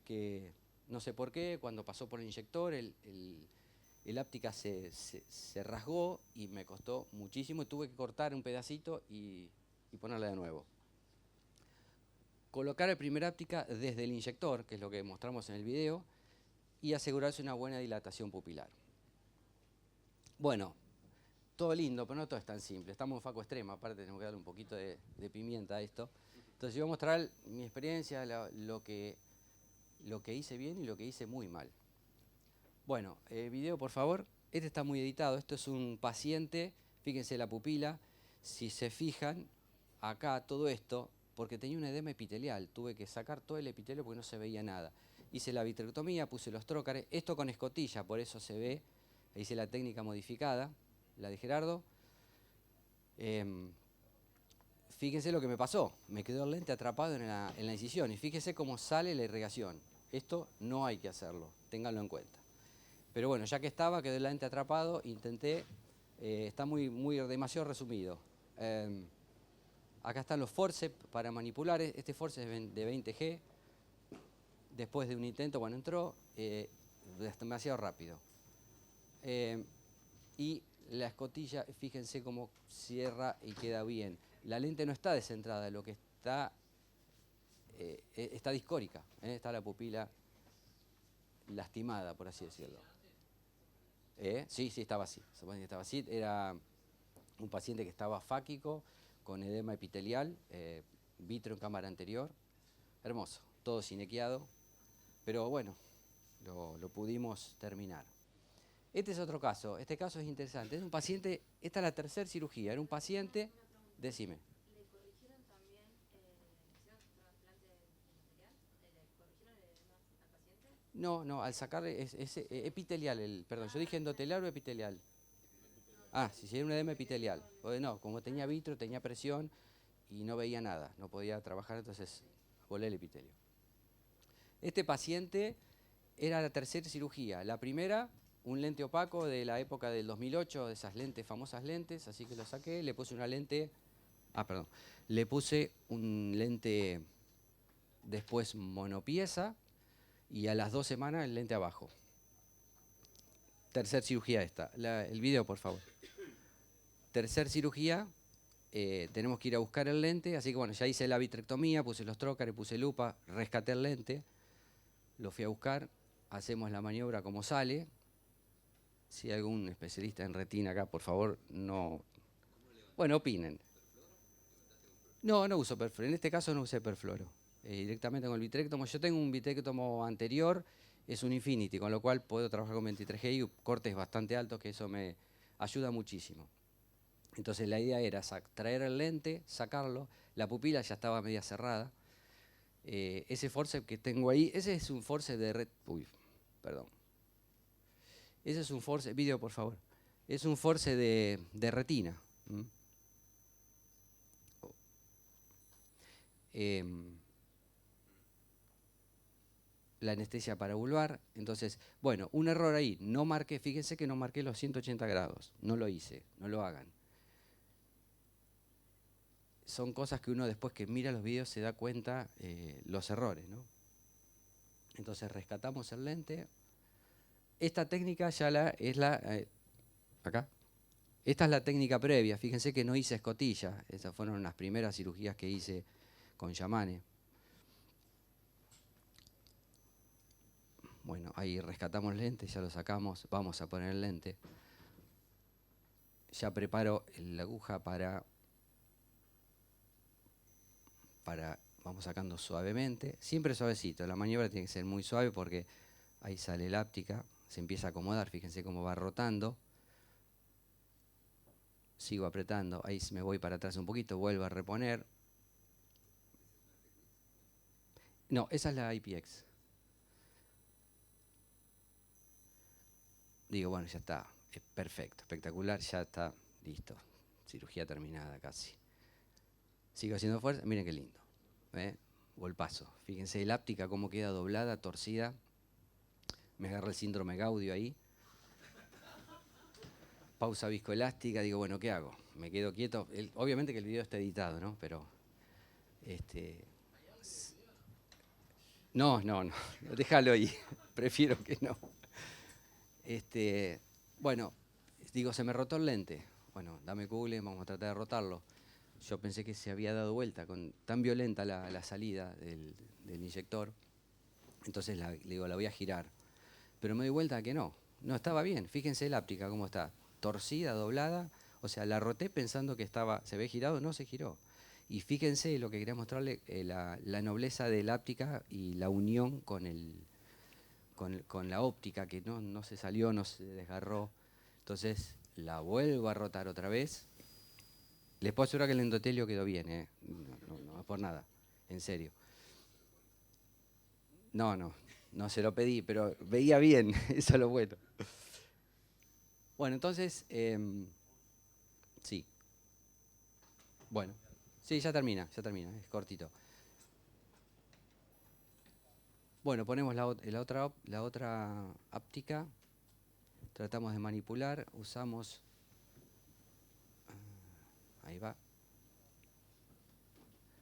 que, no sé por qué, cuando pasó por el inyector, el áptica se rasgó y me costó muchísimo y tuve que cortar un pedacito y ponerla de nuevo. Colocar el primer áptica desde el inyector, que es lo que mostramos en el video, y asegurarse una buena dilatación pupilar. Bueno, todo lindo, pero no todo es tan simple. Estamos en faco extrema, aparte tenemos que darle un poquito de pimienta a esto. Entonces yo voy a mostrar mi experiencia, lo que hice bien y lo que hice muy mal. Bueno, video por favor. Este está muy editado. Esto es un paciente, fíjense la pupila. Si se fijan, acá todo esto, porque tenía un edema epitelial, tuve que sacar todo el epitelio porque no se veía nada. Hice la vitrectomía, puse los trócares, esto con escotilla, por eso se ve. Hice la técnica modificada, la de Gerardo. Fíjense lo que me pasó, me quedó el lente atrapado en la incisión y fíjense cómo sale la irrigación. Esto no hay que hacerlo, ténganlo en cuenta. Pero bueno, ya que estaba, quedó el lente atrapado, intenté, está demasiado resumido. Acá están los forceps para manipular, este forceps es de 20G. Después de un intento, bueno, entró, demasiado rápido. Y la escotilla, fíjense cómo cierra y queda bien. La lente no está descentrada, lo que está discórica, está la pupila lastimada, por así decirlo. Sí, estaba así. Estaba así. Era un paciente que estaba fáquico, con edema epitelial, vitro en cámara anterior. Hermoso, todo sinequiado. Pero bueno, lo pudimos terminar. Este es otro caso. Este caso es interesante. Es un paciente, esta es la tercera cirugía. Era un paciente, decime. ¿Le corrigieron también, hicieron trasplante de material? ¿Le corrigieron el edema al paciente? No, al sacar es epitelial, perdón, yo dije endotelar o epitelial. Ah, si era un edema epitelial. No, como tenía vitro, tenía presión y no veía nada, no podía trabajar, entonces volé el epitelio. Este paciente era la tercera cirugía. La primera, un lente opaco de la época del 2008, de esas lentes, famosas lentes, así que lo saqué, le puse una lente, le puse un lente después monopieza y a las 2 semanas el lente abajo. Tercer cirugía esta. El video, por favor. Tercer cirugía, tenemos que ir a buscar el lente, así que bueno, ya hice la vitrectomía, puse los trócares, puse lupa, rescaté el lente, lo fui a buscar, hacemos la maniobra como sale. Si hay algún especialista en retina acá, por favor, no... Bueno, opinen. No uso perfluoro, en este caso no usé perfluoro. Directamente con el vitrectomo. Yo tengo un vitrectomo anterior, es un Infinity, con lo cual puedo trabajar con 23G y cortes bastante altos, que eso me ayuda muchísimo. Entonces la idea era traer el lente, sacarlo, la pupila ya estaba media cerrada. Ese forceps que tengo ahí, ese es un forceps de ese es un forceps, video por favor, es un forceps de retina. la anestesia paravulvar. Entonces, bueno, un error ahí. No marqué, fíjense que no marqué los 180 grados. No lo hice, no lo hagan. Son cosas que uno después que mira los videos se da cuenta los errores, ¿no? Entonces rescatamos el lente. Esta técnica ya es la... acá. Esta es la técnica previa. Fíjense que no hice escotilla. Esas fueron las primeras cirugías que hice con Yamane. Bueno, ahí rescatamos el lente, ya lo sacamos. Vamos a poner el lente. Ya preparo la aguja para vamos sacando suavemente. Siempre suavecito. La maniobra tiene que ser muy suave porque ahí sale la áptica. Se empieza a acomodar. Fíjense cómo va rotando. Sigo apretando, ahí me voy para atrás un poquito, vuelvo a reponer. No, esa es la IPX. Digo, bueno, ya está, es perfecto, espectacular, ya está, listo. Cirugía terminada casi. Sigo haciendo fuerza, miren qué lindo. Golpazo. Fíjense el áptica cómo queda doblada, torcida. Me agarra el síndrome Gaudio ahí. Pausa viscoelástica, digo, bueno, ¿qué hago? Me quedo quieto. Obviamente que el video está editado, ¿no? Pero, no, déjalo ahí. Prefiero que no. Bueno, digo, se me rotó el lente. Bueno, dame Google, vamos a tratar de rotarlo. Yo pensé que se había dado vuelta, tan violenta la salida del inyector. Entonces le digo, la voy a girar. Pero me doy vuelta que no estaba bien. Fíjense la áptica cómo está. Torcida, doblada, o sea, la roté pensando que se había girado, no se giró. Y fíjense lo que quería mostrarle, la nobleza de la áptica y la unión con la óptica, que no se salió, no se desgarró. Entonces, la vuelvo a rotar otra vez. Les puedo asegurar que el endotelio quedó bien, no es por nada, en serio. No se lo pedí, pero veía bien, eso es lo bueno. Bueno, entonces, sí. Bueno, sí, ya termina, es cortito. Bueno, ponemos la otra áptica, tratamos de manipular, usamos, ahí va.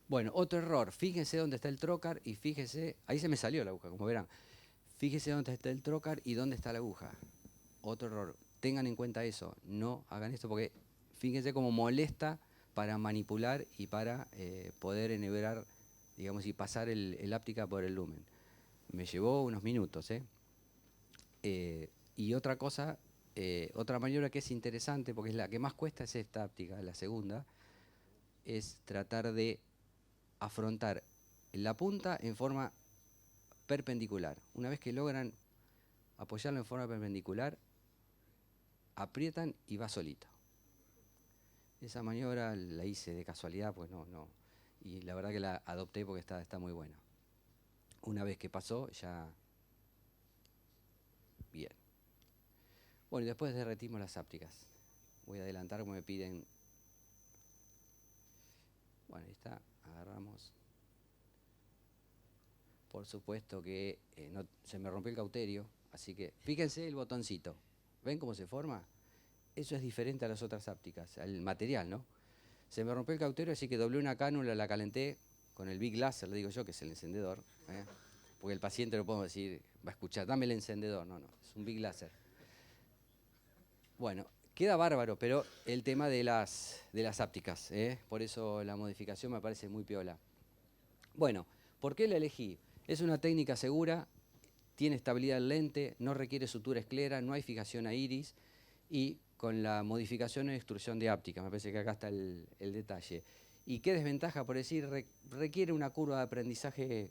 Bueno, otro error, fíjense dónde está el trocar y fíjense, ahí se me salió la aguja, como verán. Fíjense dónde está el trocar y dónde está la aguja. Otro error. Tengan en cuenta eso, no hagan esto porque fíjense cómo molesta para manipular y para poder enhebrar, digamos, y pasar el áptica por el lumen. Me llevó unos minutos. Y otra cosa, otra maniobra que es interesante, porque es la que más cuesta, es esta áptica, la segunda, es tratar de afrontar la punta en forma perpendicular. Una vez que logran apoyarlo en forma perpendicular, aprietan y va solito. Esa maniobra la hice de casualidad, pues no. Y la verdad que la adopté porque está muy buena. Una vez que pasó, ya... Bien. Bueno, y después derretimos las ápticas. Voy a adelantar como me piden. Bueno, ahí está, agarramos. Por supuesto que se me rompió el cauterio, así que fíjense el botoncito. ¿Ven cómo se forma? Eso es diferente a las otras ápticas, al material, ¿no? Se me rompió el cauterio, así que doblé una cánula, la calenté con el Big Laser, le digo yo, que es el encendedor. Porque el paciente no puedo decir, va a escuchar, dame el encendedor. No, es un Big Laser. Bueno, queda bárbaro, pero el tema de las ápticas, por eso la modificación me parece muy piola. Bueno, ¿por qué la elegí? Es una técnica segura, tiene estabilidad el lente, no requiere sutura esclera, no hay fijación a iris y con la modificación en extrusión de áptica. Me parece que acá está el detalle. ¿Y qué desventaja? Por decir, requiere una curva de aprendizaje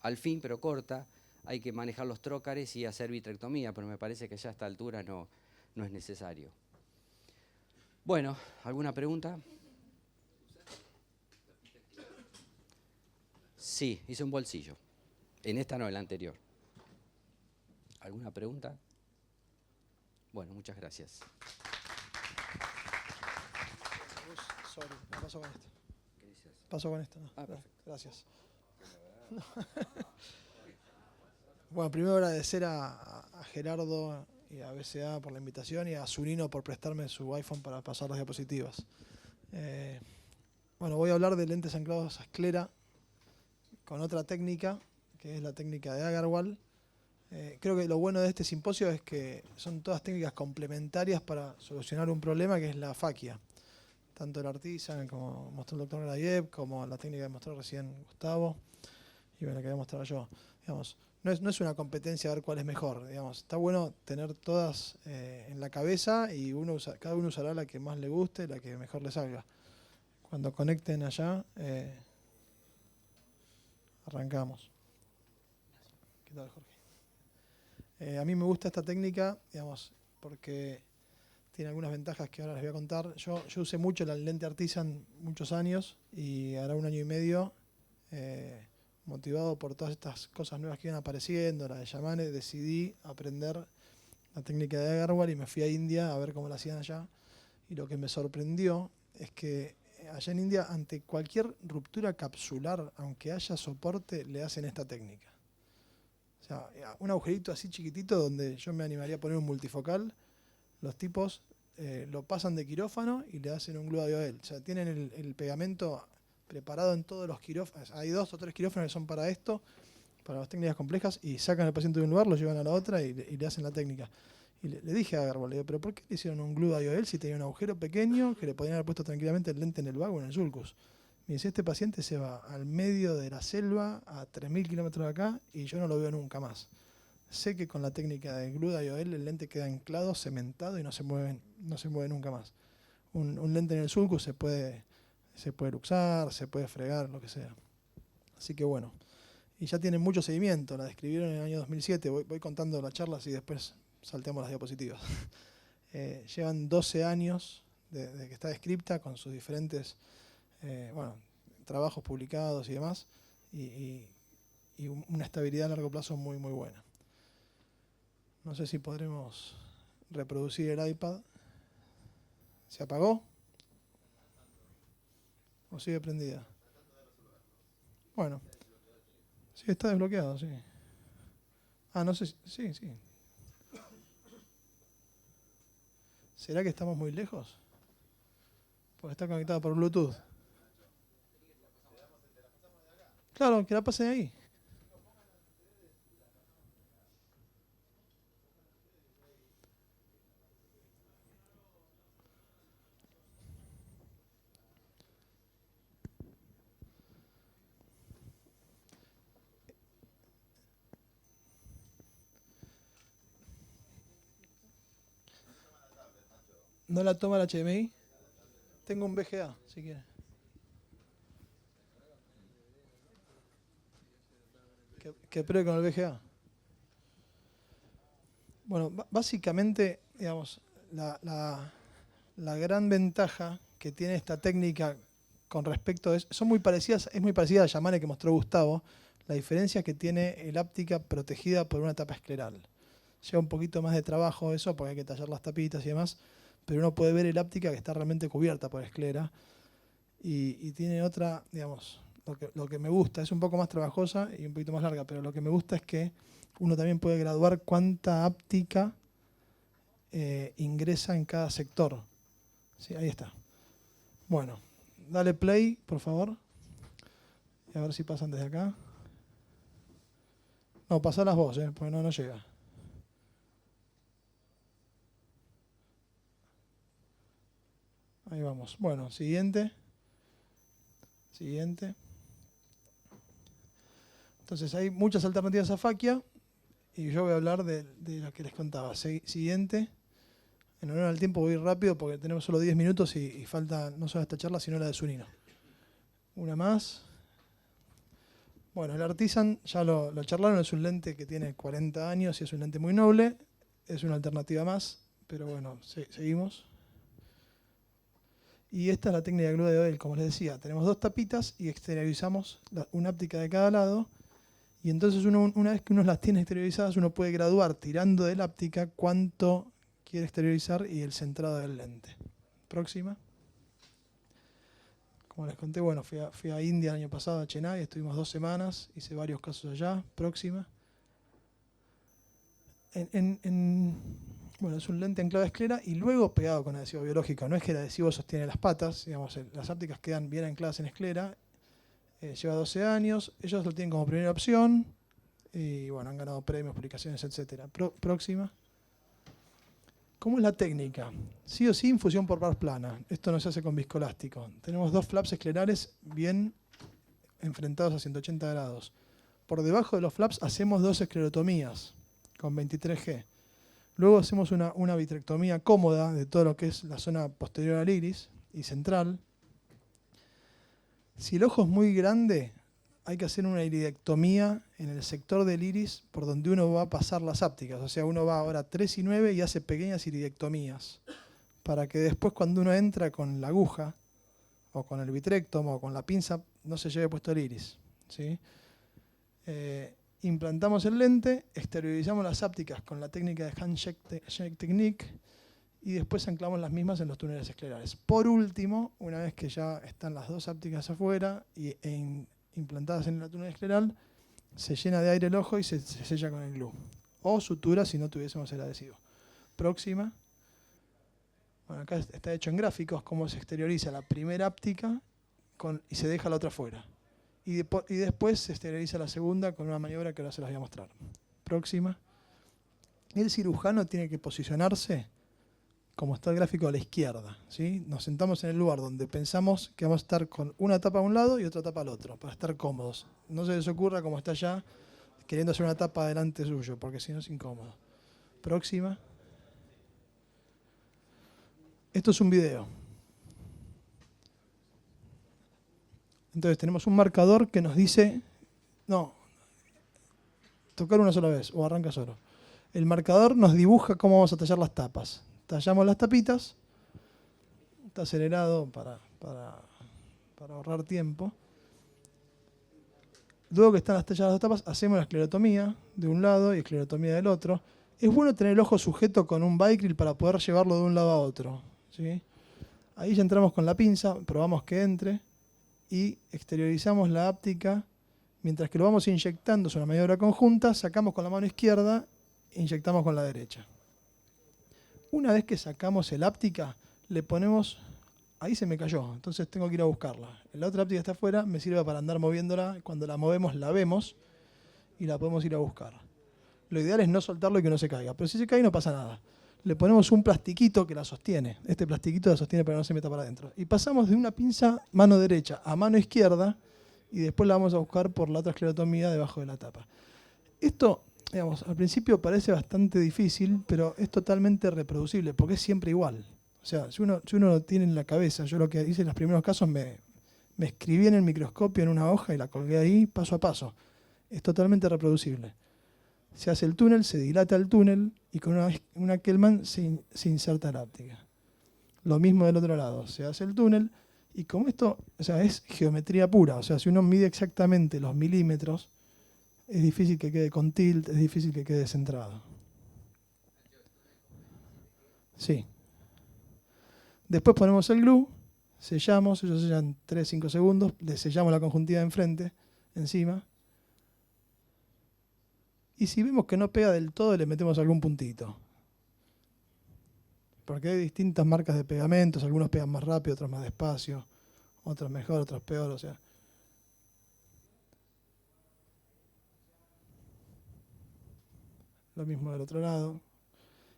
al fin, pero corta. Hay que manejar los trócares y hacer vitrectomía, pero me parece que ya a esta altura no es necesario. Bueno, ¿alguna pregunta? Sí, hice un bolsillo. En esta no, en la anterior. ¿Alguna pregunta? Bueno, muchas gracias. Sorry, me pasó con esto. ¿Qué dices? Pasó con esto, ¿no? Ah, perfecto. Gracias. Bueno, primero agradecer a Gerardo y a BCA por la invitación y a Zunino por prestarme su iPhone para pasar las diapositivas. Bueno, voy a hablar de lentes anclados a esclera con otra técnica, que es la técnica de Agarwal. Creo que lo bueno de este simposio es que son todas técnicas complementarias para solucionar un problema que es la faquia. Tanto el Artisan, como mostró el doctor Grayev, como la técnica que mostró recién Gustavo, y bueno, la que voy a mostrar yo. Digamos, no es una competencia a ver cuál es mejor. Digamos, está bueno tener todas en la cabeza y cada uno usará la que más le guste, la que mejor le salga. Cuando conecten allá, arrancamos. ¿Qué tal, Jorge? A mí me gusta esta técnica, digamos, porque tiene algunas ventajas que ahora les voy a contar. Yo usé mucho la lente Artisan muchos años y ahora 1 año y medio, motivado por todas estas cosas nuevas que iban apareciendo, la de Yamane, decidí aprender la técnica de Agarwal y me fui a India a ver cómo la hacían allá. Y lo que me sorprendió es que allá en India, ante cualquier ruptura capsular, aunque haya soporte, le hacen esta técnica. O sea, un agujerito así chiquitito donde yo me animaría a poner un multifocal, los tipos lo pasan de quirófano y le hacen un glue IOL. O sea, tienen el pegamento preparado en todos los quirófanos. Hay 2 o 3 quirófanos que son para esto, para las técnicas complejas, y sacan al paciente de un lugar, lo llevan a la otra y le hacen la técnica. Y le dije a Agarwal, le digo, ¿pero por qué le hicieron un glue IOL si tenía un agujero pequeño que le podían haber puesto tranquilamente el lente en el vago, en el sulcus? Me dice, este paciente se va al medio de la selva, a 3.000 kilómetros de acá, y yo no lo veo nunca más. Sé que con la técnica de glue IOL el lente queda anclado, cementado y no se mueve nunca más. Un lente en el sulcus se puede luxar, se puede fregar, lo que sea. Así que bueno. Y ya tienen mucho seguimiento, la describieron en el año 2007, voy contando las charlas y después salteamos las diapositivas. Llevan 12 años de que está descripta con sus diferentes trabajos publicados y demás, y una estabilidad a largo plazo muy, muy buena. No sé si podremos reproducir el iPad. ¿Se apagó? ¿O sigue prendida? Bueno. Sí, está desbloqueado, sí. No sé. Sí. ¿Será que estamos muy lejos? Porque está conectado por Bluetooth. Claro, que la pasen ahí. ¿No la toma el HDMI? Tengo un VGA, si quiere. Que pruebe con el VGA. Bueno, básicamente, digamos, la gran ventaja que tiene esta técnica con respecto es muy parecida a la Yamane que mostró Gustavo. La diferencia es que tiene el áptica protegida por una tapa escleral. Lleva un poquito más de trabajo eso porque hay que tallar las tapitas y demás, pero uno puede ver el áptica que está realmente cubierta por esclera y tiene otra, digamos, lo que me gusta, es un poco más trabajosa y un poquito más larga, pero lo que me gusta es que uno también puede graduar cuánta áptica ingresa en cada sector. Sí, ahí está. Bueno, dale play, por favor. Y a ver si pasan desde acá. No, pasalas vos, porque no llega. Ahí vamos. Bueno, siguiente. Entonces hay muchas alternativas a faquia y yo voy a hablar de lo que les contaba. Siguiente. En honor al tiempo voy a ir rápido porque tenemos solo 10 minutos y falta no solo esta charla, sino la de Zunino. Una más. Bueno, el Artisan ya lo charlaron, es un lente que tiene 40 años y es un lente muy noble. Es una alternativa más, pero bueno, seguimos. Y esta es la técnica de glue IOL, como les decía. Tenemos 2 tapitas y exteriorizamos una áptica de cada lado. Y entonces una vez que uno las tiene exteriorizadas, uno puede graduar tirando de la áptica cuánto quiere exteriorizar y el centrado del lente. Próxima. Como les conté, bueno, fui a India el año pasado, a Chennai, estuvimos 2 semanas, hice varios casos allá. Próxima. Bueno, es un lente anclado a esclera y luego pegado con adhesivo biológico. No es que el adhesivo sostiene las patas, digamos, las ápticas quedan bien ancladas en esclera. Lleva 12 años, ellos lo tienen como primera opción y bueno, han ganado premios, publicaciones, etc. Próxima. ¿Cómo es la técnica? Sí o sí, infusión por par plana. Esto no se hace con viscoelástico. Tenemos 2 flaps esclerales bien enfrentados a 180 grados. Por debajo de los flaps hacemos 2 esclerotomías con 23G. Luego hacemos una vitrectomía cómoda de todo lo que es la zona posterior al iris y central. Si el ojo es muy grande, hay que hacer una iridectomía en el sector del iris por donde uno va a pasar las ápticas. O sea, uno va ahora 3 y 9 y hace pequeñas iridectomías para que después cuando uno entra con la aguja o con el vitrectomo o con la pinza no se lleve puesto el iris, ¿sí? Implantamos el lente, exteriorizamos las ápticas con la técnica de handshake technique y después anclamos las mismas en los túneles esclerales. Por último, una vez que ya están las 2 ápticas afuera e implantadas en el túnel escleral, se llena de aire el ojo y se sella con el glue. O sutura si no tuviésemos el adhesivo. Próxima. Bueno, acá está hecho en gráficos cómo se exterioriza la primera áptica y se deja la otra fuera. Y después se exterioriza la segunda con una maniobra que ahora se las voy a mostrar. Próxima. El cirujano tiene que posicionarse como está el gráfico a la izquierda, ¿sí? Nos sentamos en el lugar donde pensamos que vamos a estar con una tapa a un lado y otra tapa al otro, para estar cómodos. No se les ocurra como está allá, queriendo hacer una tapa delante suyo, porque si no es incómodo. Próxima. Esto es un video. Entonces tenemos un marcador que nos dice, no, tocar una sola vez o arranca solo. El marcador nos dibuja cómo vamos a tallar las tapas. Tallamos las tapitas, está acelerado para ahorrar tiempo. Luego que están las talladas las tapas, hacemos la esclerotomía de un lado y esclerotomía del otro. Es bueno tener el ojo sujeto con un Bicryl para poder llevarlo de un lado a otro, ¿sí? Ahí ya entramos con la pinza, probamos que entre y exteriorizamos la áptica. Mientras que lo vamos inyectando, es una maniobra conjunta, sacamos con la mano izquierda e inyectamos con la derecha. Una vez que sacamos el áptica, le ponemos... Ahí se me cayó, entonces tengo que ir a buscarla. La otra áptica está afuera, me sirve para andar moviéndola. Cuando la movemos, la vemos y la podemos ir a buscar. Lo ideal es no soltarlo y que no se caiga, pero si se cae no pasa nada. Le ponemos un plastiquito que la sostiene. Este plastiquito la sostiene para que no se meta para adentro. Y pasamos de una pinza mano derecha a mano izquierda y después la vamos a buscar por la otra esclerotomía debajo de la tapa. Esto... Digamos, al principio parece bastante difícil, pero es totalmente reproducible, porque es siempre igual. O sea, si uno lo tiene en la cabeza, yo lo que hice en los primeros casos, me escribí en el microscopio en una hoja y la colgué ahí paso a paso. Es totalmente reproducible. Se hace el túnel, se dilata el túnel y con una Kellman se inserta la áptica. Lo mismo del otro lado, se hace el túnel y como esto, o sea, es geometría pura, o sea, si uno mide exactamente los milímetros, es difícil que quede con tilt, es difícil que quede centrado. Sí. Después ponemos el glue, sellamos, ellos sellan 3-5 segundos, le sellamos la conjuntiva de enfrente, encima. Y si vemos que no pega del todo, le metemos algún puntito. Porque hay distintas marcas de pegamentos, algunos pegan más rápido, otros más despacio, otros mejor, otros peor, o sea... Lo mismo del otro lado.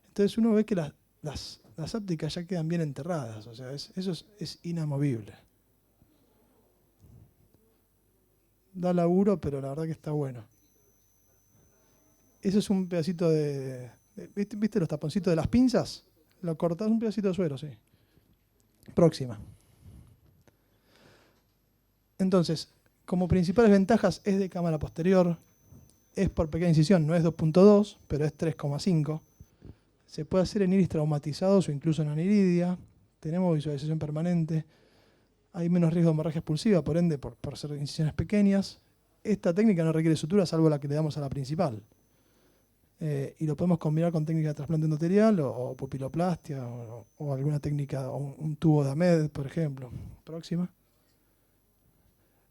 Entonces uno ve que las ápticas ya quedan bien enterradas. O sea, eso es inamovible. Da laburo, pero la verdad que está bueno. Eso es un pedacito de... ¿Viste los taponcitos de las pinzas? Lo cortás un pedacito de suero, sí. Próxima. Entonces, como principales ventajas es de cámara posterior. Es por pequeña incisión, no es 2.2, pero es 3,5. Se puede hacer en iris traumatizados o incluso en aniridia. Tenemos visualización permanente. Hay menos riesgo de hemorragia expulsiva, por ende, por ser incisiones pequeñas. Esta técnica no requiere sutura, salvo la que le damos a la principal. Y lo podemos combinar con técnicas de trasplante endotelial o pupiloplastia o alguna técnica, o un tubo de AMED, por ejemplo. Próxima.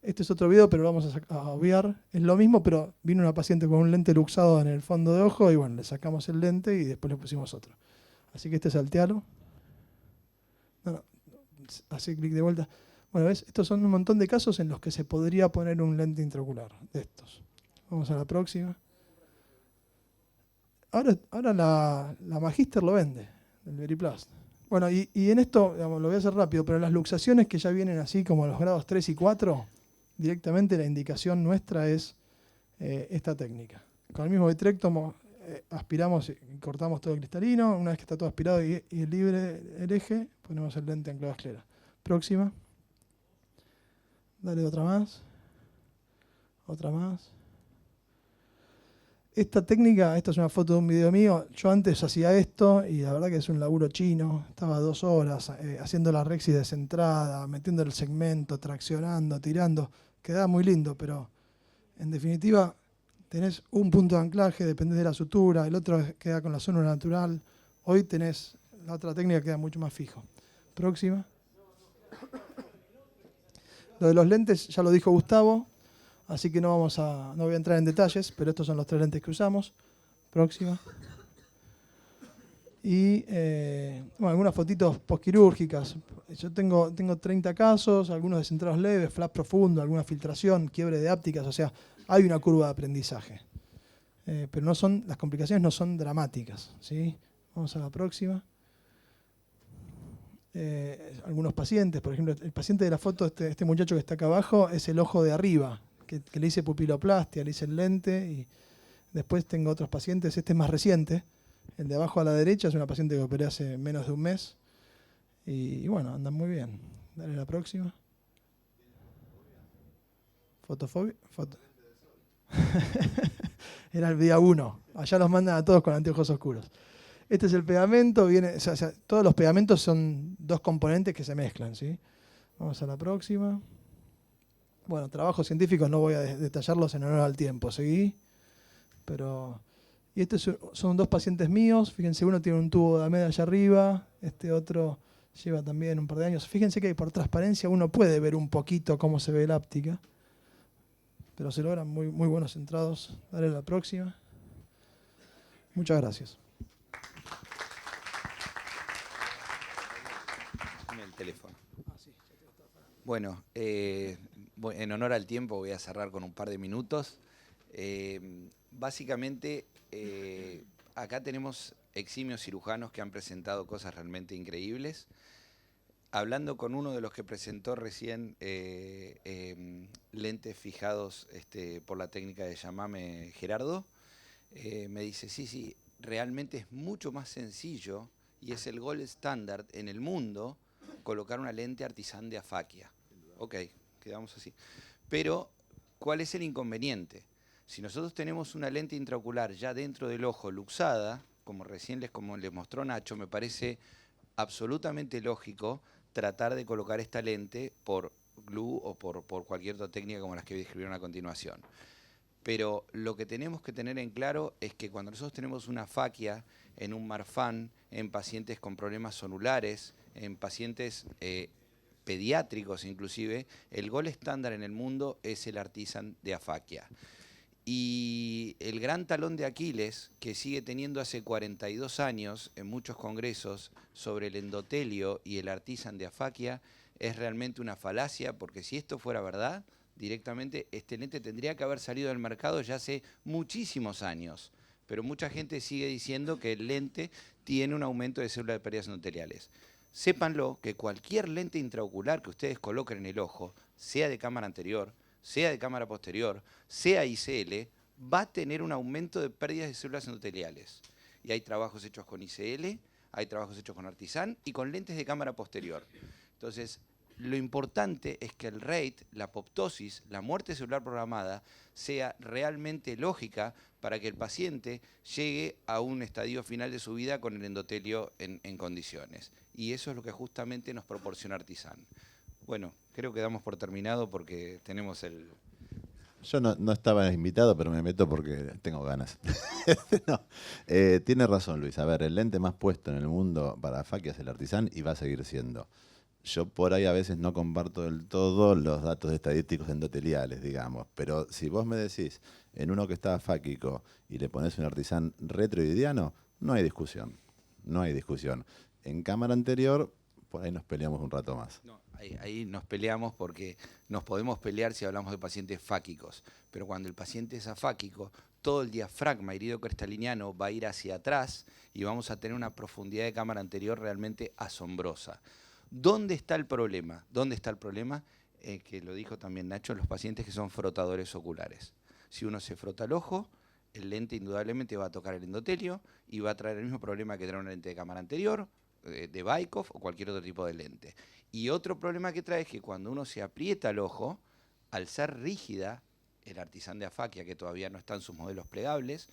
Este es otro video, pero lo vamos a obviar. Es lo mismo, pero vino una paciente con un lente luxado en el fondo de ojo y bueno, le sacamos el lente y después le pusimos otro. Así que este saltealo. No, así clic de vuelta. Bueno, ¿ves? Estos son un montón de casos en los que se podría poner un lente intraocular de estos. Vamos a la próxima. Ahora la Magister lo vende, el Veriplast. Bueno, y en esto, digamos, lo voy a hacer rápido, pero en las luxaciones que ya vienen así como a los grados 3 y 4, directamente la indicación nuestra es esta técnica. Con el mismo vitrectomo aspiramos y cortamos todo el cristalino. Una vez que está todo aspirado y libre el eje, ponemos el lente anclado a esclera. Próxima. Dale otra más. Otra más. Esta técnica, esta es una foto de un video mío. Yo antes hacía esto y la verdad que es un laburo chino. Estaba 2 horas haciendo la rexis descentrada, metiendo el segmento, traccionando, tirando. Quedaba muy lindo, pero en definitiva tenés un punto de anclaje, depende de la sutura, el otro queda con la zona natural. Hoy tenés la otra técnica que queda mucho más fijo. Próxima. Lo de los lentes ya lo dijo Gustavo. Así que no voy a entrar en detalles, pero estos son los 3 lentes que usamos. Próxima. Y bueno, algunas fotitos postquirúrgicas. Yo tengo 30 casos, algunos descentrados leves, flap profundo, alguna filtración, quiebre de ápticas. O sea, hay una curva de aprendizaje. Pero las complicaciones no son dramáticas, ¿sí? Vamos a la próxima. Algunos pacientes, por ejemplo, el paciente de la foto, este muchacho que está acá abajo, es el ojo de arriba. Que le hice pupiloplastia, le hice el lente y después tengo otros pacientes, este es más reciente, el de abajo a la derecha es una paciente que operé hace menos de un mes y bueno, andan muy bien. Dale la próxima. Fotofobia. Era el día 1, allá los mandan a todos con anteojos oscuros. Este es el pegamento, todos los pegamentos son 2 componentes que se mezclan, ¿sí? Vamos a la próxima. Bueno, trabajos científicos no voy a detallarlos en honor al tiempo, seguí. Y estos son 2 pacientes míos, fíjense, uno tiene un tubo de AMED allá arriba, este otro lleva también un par de años. Fíjense que por transparencia uno puede ver un poquito cómo se ve la áptica, pero se logran muy, muy buenos centrados. Dale la próxima. Muchas gracias. El teléfono. Bueno, en honor al tiempo voy a cerrar con un par de minutos. Básicamente, acá tenemos eximios cirujanos que han presentado cosas realmente increíbles. Hablando con uno de los que presentó recién lentes fijados por la técnica de llamame Gerardo, me dice, sí, realmente es mucho más sencillo y es el gold standard en el mundo colocar una lente Artisan de afaquia. Ok, quedamos así. Pero, ¿cuál es el inconveniente? Si nosotros tenemos una lente intraocular ya dentro del ojo luxada, como recién les mostró Nacho, me parece absolutamente lógico tratar de colocar esta lente por glue o por cualquier otra técnica como las que describieron a continuación. Pero lo que tenemos que tener en claro es que cuando nosotros tenemos una afaquia en un Marfan, en pacientes con problemas sonulares, en pacientes pediátricos inclusive, el gold estándar en el mundo es el Artisan de afaquia. Y el gran talón de Aquiles, que sigue teniendo hace 42 años en muchos congresos sobre el endotelio y el Artisan de afaquia, es realmente una falacia, porque si esto fuera verdad, directamente este lente tendría que haber salido del mercado ya hace muchísimos años. Pero mucha gente sigue diciendo que el lente tiene un aumento de células de pérdidas endoteliales. Sépanlo que cualquier lente intraocular que ustedes coloquen en el ojo, sea de cámara anterior, sea de cámara posterior, sea ICL, va a tener un aumento de pérdidas de células endoteliales. Y hay trabajos hechos con ICL, hay trabajos hechos con Artisan y con lentes de cámara posterior. Entonces, lo importante es que el rate, la apoptosis, la muerte celular programada, sea realmente lógica para que el paciente llegue a un estadio final de su vida con el endotelio en condiciones. Y eso es lo que justamente nos proporciona Artisan. Bueno, creo que damos por terminado porque tenemos el... Yo no estaba invitado, pero me meto porque tengo ganas. No, tiene razón Luis. A ver, el lente más puesto en el mundo para afaquia es el Artisan y va a seguir siendo. yo por ahí a veces no comparto del todo los datos estadísticos endoteliales, digamos. Pero si vos me decís en uno que está afáquico y le pones un artisán retroidiano, no hay discusión. No hay discusión. En cámara anterior, por ahí nos peleamos un rato más. No, ahí nos peleamos porque nos podemos pelear si hablamos de pacientes fáquicos, pero cuando el paciente es afáquico, todo el diafragma iridocristalineano va a ir hacia atrás y vamos a tener una profundidad de cámara anterior realmente asombrosa. ¿Dónde está el problema? ¿Dónde está el problema? Que lo dijo también Nacho, en los pacientes que son frotadores oculares. Si uno se frota el ojo, el lente indudablemente va a tocar el endotelio y va a traer el mismo problema que trae una lente de cámara anterior, de Wyckoff o cualquier otro tipo de lente. Y otro problema que trae es que cuando uno se aprieta el ojo, al ser rígida, el artisán de afaquia, que todavía no está en sus modelos plegables,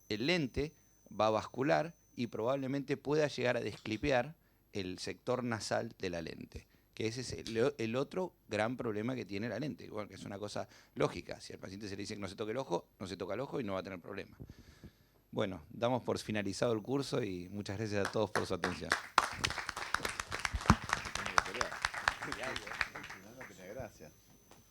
el lente va a bascular y probablemente pueda llegar a desclipear el sector nasal de la lente, que ese es el otro gran problema que tiene la lente. Bueno, que es una cosa lógica. Si al paciente se le dice que no se toque el ojo, no se toca el ojo y no va a tener problema. Bueno, damos por finalizado el curso y muchas gracias a todos por su atención.